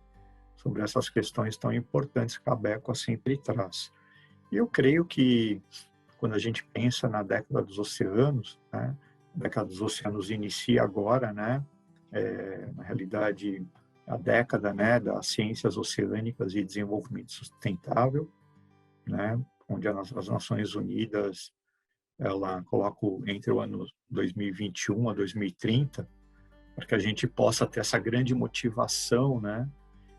essas questões tão importantes que a BECA sempre traz. E eu creio que, quando a gente pensa na década dos oceanos, né, a década dos oceanos inicia agora, né, na realidade, a década, né, das ciências oceânicas e desenvolvimento sustentável, né, onde as Nações Unidas ela coloca entre o ano 2021 a 2030, para que a gente possa ter essa grande motivação, né,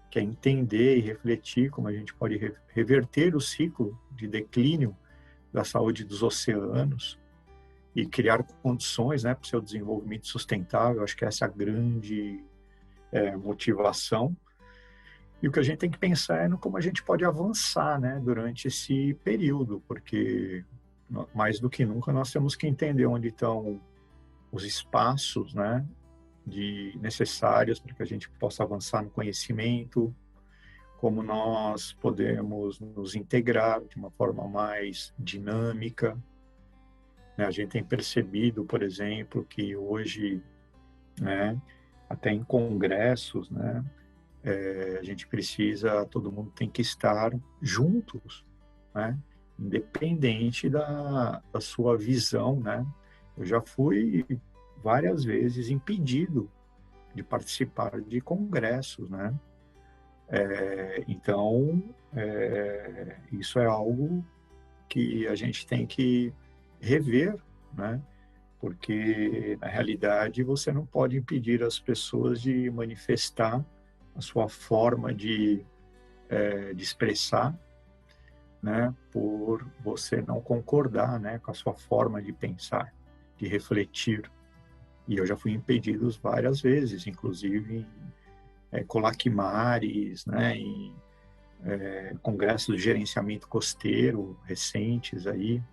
que é entender e refletir como a gente pode reverter o ciclo de declínio da saúde dos oceanos e criar condições, né, para o seu desenvolvimento sustentável. Acho que essa é a grande motivação. E o que a gente tem que pensar é no como a gente pode avançar, né, durante esse período, porque mais do que nunca nós temos que entender onde estão os espaços, né, necessários para que a gente possa avançar no conhecimento, como nós podemos nos integrar de uma forma mais dinâmica, né? A gente tem percebido, por exemplo, que hoje, né, até em congressos, né, a gente precisa, todo mundo tem que estar juntos, né? Independente da sua visão, né? Eu já fui várias vezes impedido de participar de congressos, né? Então, isso é algo que a gente tem que rever, né? Porque, na realidade, você não pode impedir as pessoas de manifestar a sua forma de expressar, né, por você não concordar, né, com a sua forma de pensar, de refletir. E eu já fui impedido várias vezes, inclusive em colaquimares, né, em congressos de gerenciamento costeiro recentes aí.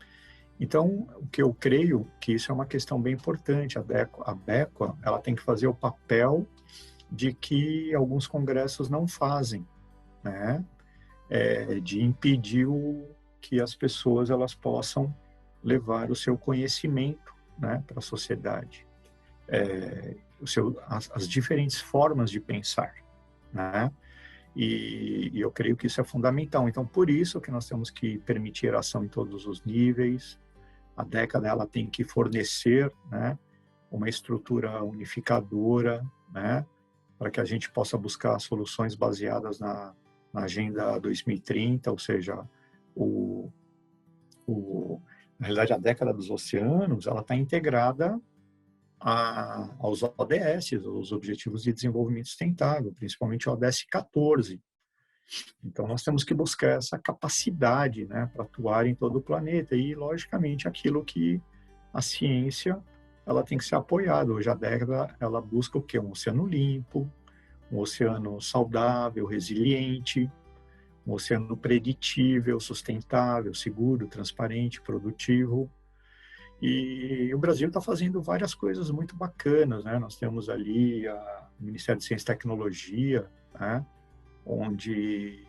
Então, o que eu creio que isso é uma questão bem importante. A BECA, ela tem que fazer o papel de que alguns congressos não fazem, né? De impedir que as pessoas elas possam levar o seu conhecimento, né, para a sociedade, as diferentes formas de pensar, né? E eu creio que isso é fundamental. Então, por isso que nós temos que permitir ação em todos os níveis. A década ela tem que fornecer, né, uma estrutura unificadora, né, para que a gente possa buscar soluções baseadas na Agenda 2030, ou seja, na realidade, a década dos oceanos ela está integrada aos ODS, os Objetivos de Desenvolvimento Sustentável, principalmente o ODS 14. Então, nós temos que buscar essa capacidade, né, para atuar em todo o planeta e, logicamente, aquilo que a ciência ela tem que ser apoiada. Hoje a década ela busca o quê? Um oceano limpo, um oceano saudável, resiliente, um oceano preditível, sustentável, seguro, transparente, produtivo. E o Brasil está fazendo várias coisas muito bacanas, né? Nós temos ali o Ministério de Ciência e Tecnologia, né? Onde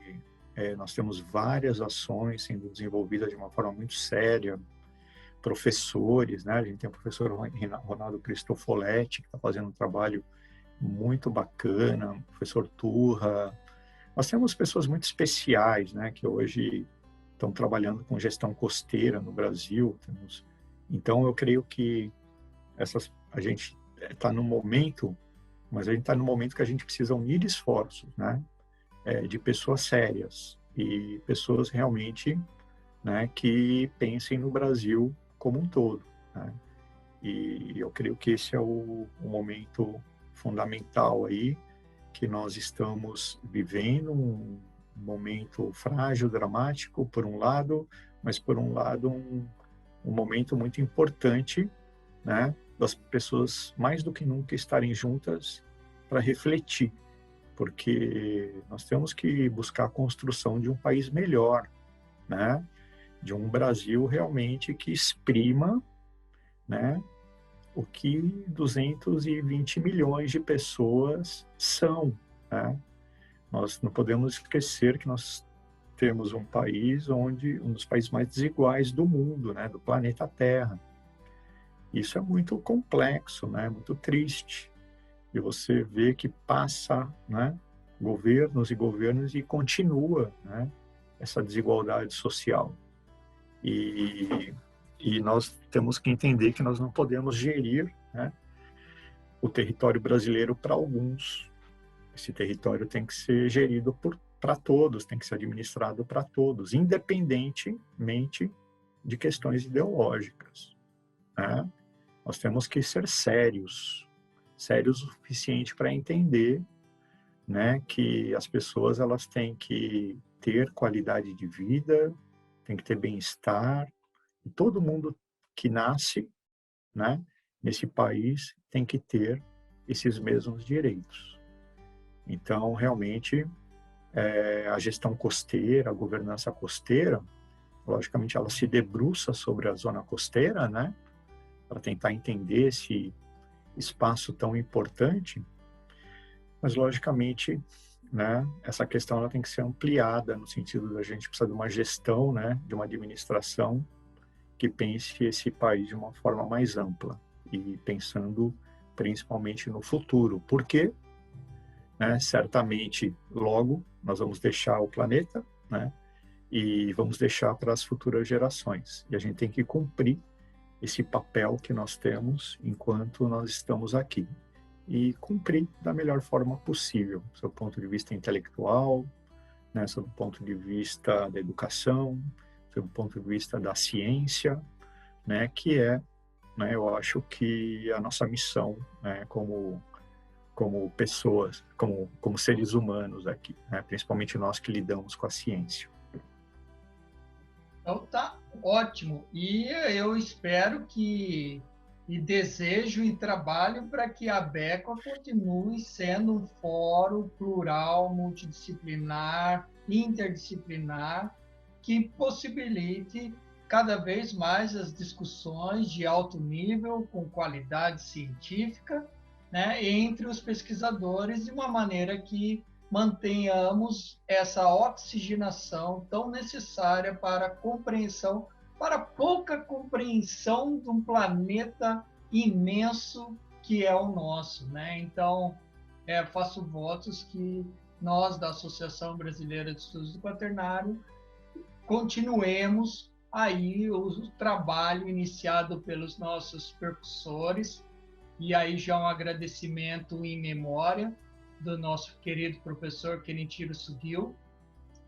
nós temos várias ações sendo desenvolvidas de uma forma muito séria. Professores, né? A gente tem o professor Ronaldo Cristofoletti, que está fazendo um trabalho muito bacana, o professor Turra. Nós temos pessoas muito especiais, né? Que hoje estão trabalhando com gestão costeira no Brasil. Então, eu creio que a gente está no momento, mas a gente está no momento que a gente precisa unir esforços, né? De pessoas sérias e pessoas realmente, né, que pensem no Brasil como um todo, né? E eu creio que esse é o momento fundamental aí que nós estamos vivendo, um momento frágil, dramático, por um lado, mas por um lado um momento muito importante, né, das pessoas mais do que nunca estarem juntas para refletir, porque nós temos que buscar a construção de um país melhor, né, de um Brasil realmente que exprima, né, o que 220 milhões de pessoas são, né? Nós não podemos esquecer que nós temos um país um dos países mais desiguais do mundo, né, do planeta Terra. Isso é muito complexo, né, muito triste. E você vê que passa, né, governos e governos e continua, né, essa desigualdade social. E nós temos que entender que nós não podemos gerir, né, o território brasileiro para alguns. Esse território tem que ser gerido para todos, tem que ser administrado para todos, independentemente de questões ideológicas, né? Nós temos que ser sérios o suficiente para entender, né, que as pessoas elas têm que ter qualidade de vida, tem que ter bem-estar, e todo mundo que nasce, né, nesse país tem que ter esses mesmos direitos. Então, realmente, a gestão costeira, a governança costeira, logicamente ela se debruça sobre a zona costeira, né, para tentar entender esse espaço tão importante, mas logicamente, né, essa questão ela tem que ser ampliada no sentido da gente precisar de uma gestão, né, de uma administração que pense esse país de uma forma mais ampla e pensando principalmente no futuro, porque, né, certamente logo nós vamos deixar o planeta, né, e vamos deixar para as futuras gerações, e a gente tem que cumprir esse papel que nós temos enquanto nós estamos aqui e cumprir da melhor forma possível, do ponto de vista intelectual, né, sob o ponto de vista da educação, sob o ponto de vista da ciência, né, que é, né, eu acho que a nossa missão, né, como pessoas, como seres humanos aqui, né, principalmente nós que lidamos com a ciência. Então tá ótimo. E eu espero e desejo e trabalho para que a Beco continue sendo um fórum plural, multidisciplinar, interdisciplinar, que possibilite cada vez mais as discussões de alto nível, com qualidade científica, né, entre os pesquisadores, de uma maneira que mantenhamos essa oxigenação tão necessária para a compreensão, para a pouca compreensão de um planeta imenso que é o nosso, né? Então, faço votos que nós, da Associação Brasileira de Estudos do Quaternário, continuemos aí o trabalho iniciado pelos nossos percussores, e aí já um agradecimento em memória do nosso querido professor Kenichiro Sugio,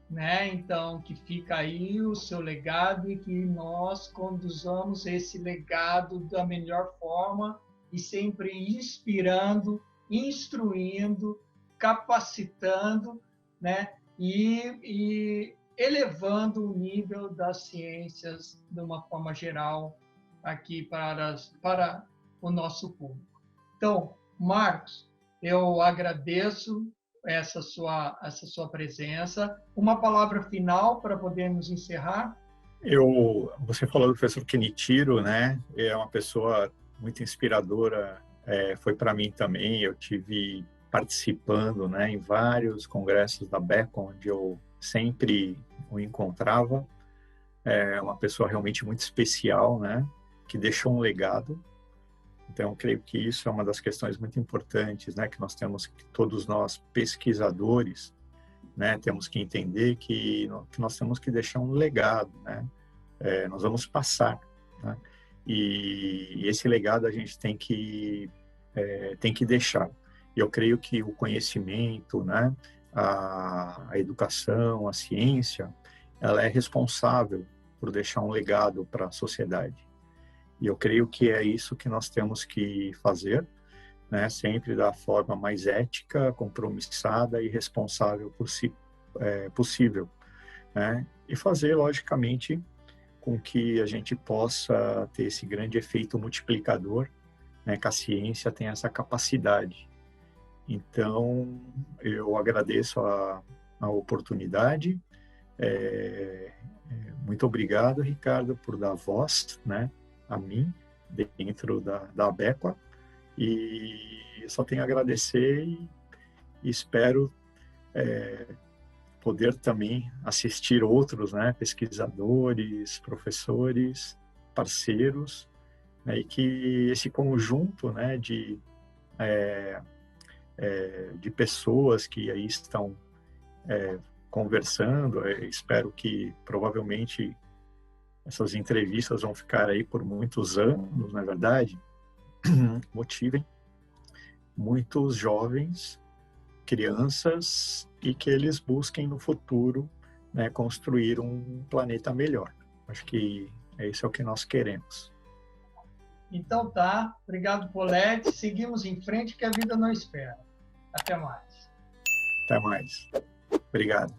né? Então, que fica aí o seu legado e que nós conduzamos esse legado da melhor forma e sempre inspirando, instruindo, capacitando, né? E elevando o nível das ciências de uma forma geral aqui para o nosso público. Então, Marcos, eu agradeço essa sua presença. Uma palavra final para podermos encerrar? Você falou do professor Kenichiro, né? É uma pessoa muito inspiradora, foi para mim também. Eu tive participando, né, em vários congressos da Beco, onde eu sempre o encontrava. É uma pessoa realmente muito especial, né? Que deixou um legado. Então, eu creio que isso é uma das questões muito importantes, né, que todos nós pesquisadores, né, temos que entender que nós temos que deixar um legado, né? Nós vamos passar, né? E esse legado a gente tem que deixar. E eu creio que o conhecimento, né, a educação, a ciência, ela é responsável por deixar um legado para a sociedade. E eu creio que é isso que nós temos que fazer, né? Sempre da forma mais ética, compromissada e responsável possível, né? E fazer, logicamente, com que a gente possa ter esse grande efeito multiplicador, né? Que a ciência tem essa capacidade. Então, eu agradeço a oportunidade. Muito obrigado, Ricardo, por dar voz, né, a mim, dentro da ABEQUA, e só tenho a agradecer e espero poder também assistir outros, né, pesquisadores, professores, parceiros, né, e que esse conjunto, né, de pessoas que aí estão conversando, espero que provavelmente essas entrevistas vão ficar aí por muitos anos, na verdade, motivem muitos jovens, crianças, e que eles busquem no futuro, né, construir um planeta melhor. Acho que isso é o que nós queremos. Então tá, obrigado, Paulette. Seguimos em frente que a vida não espera. Até mais. Até mais. Obrigado.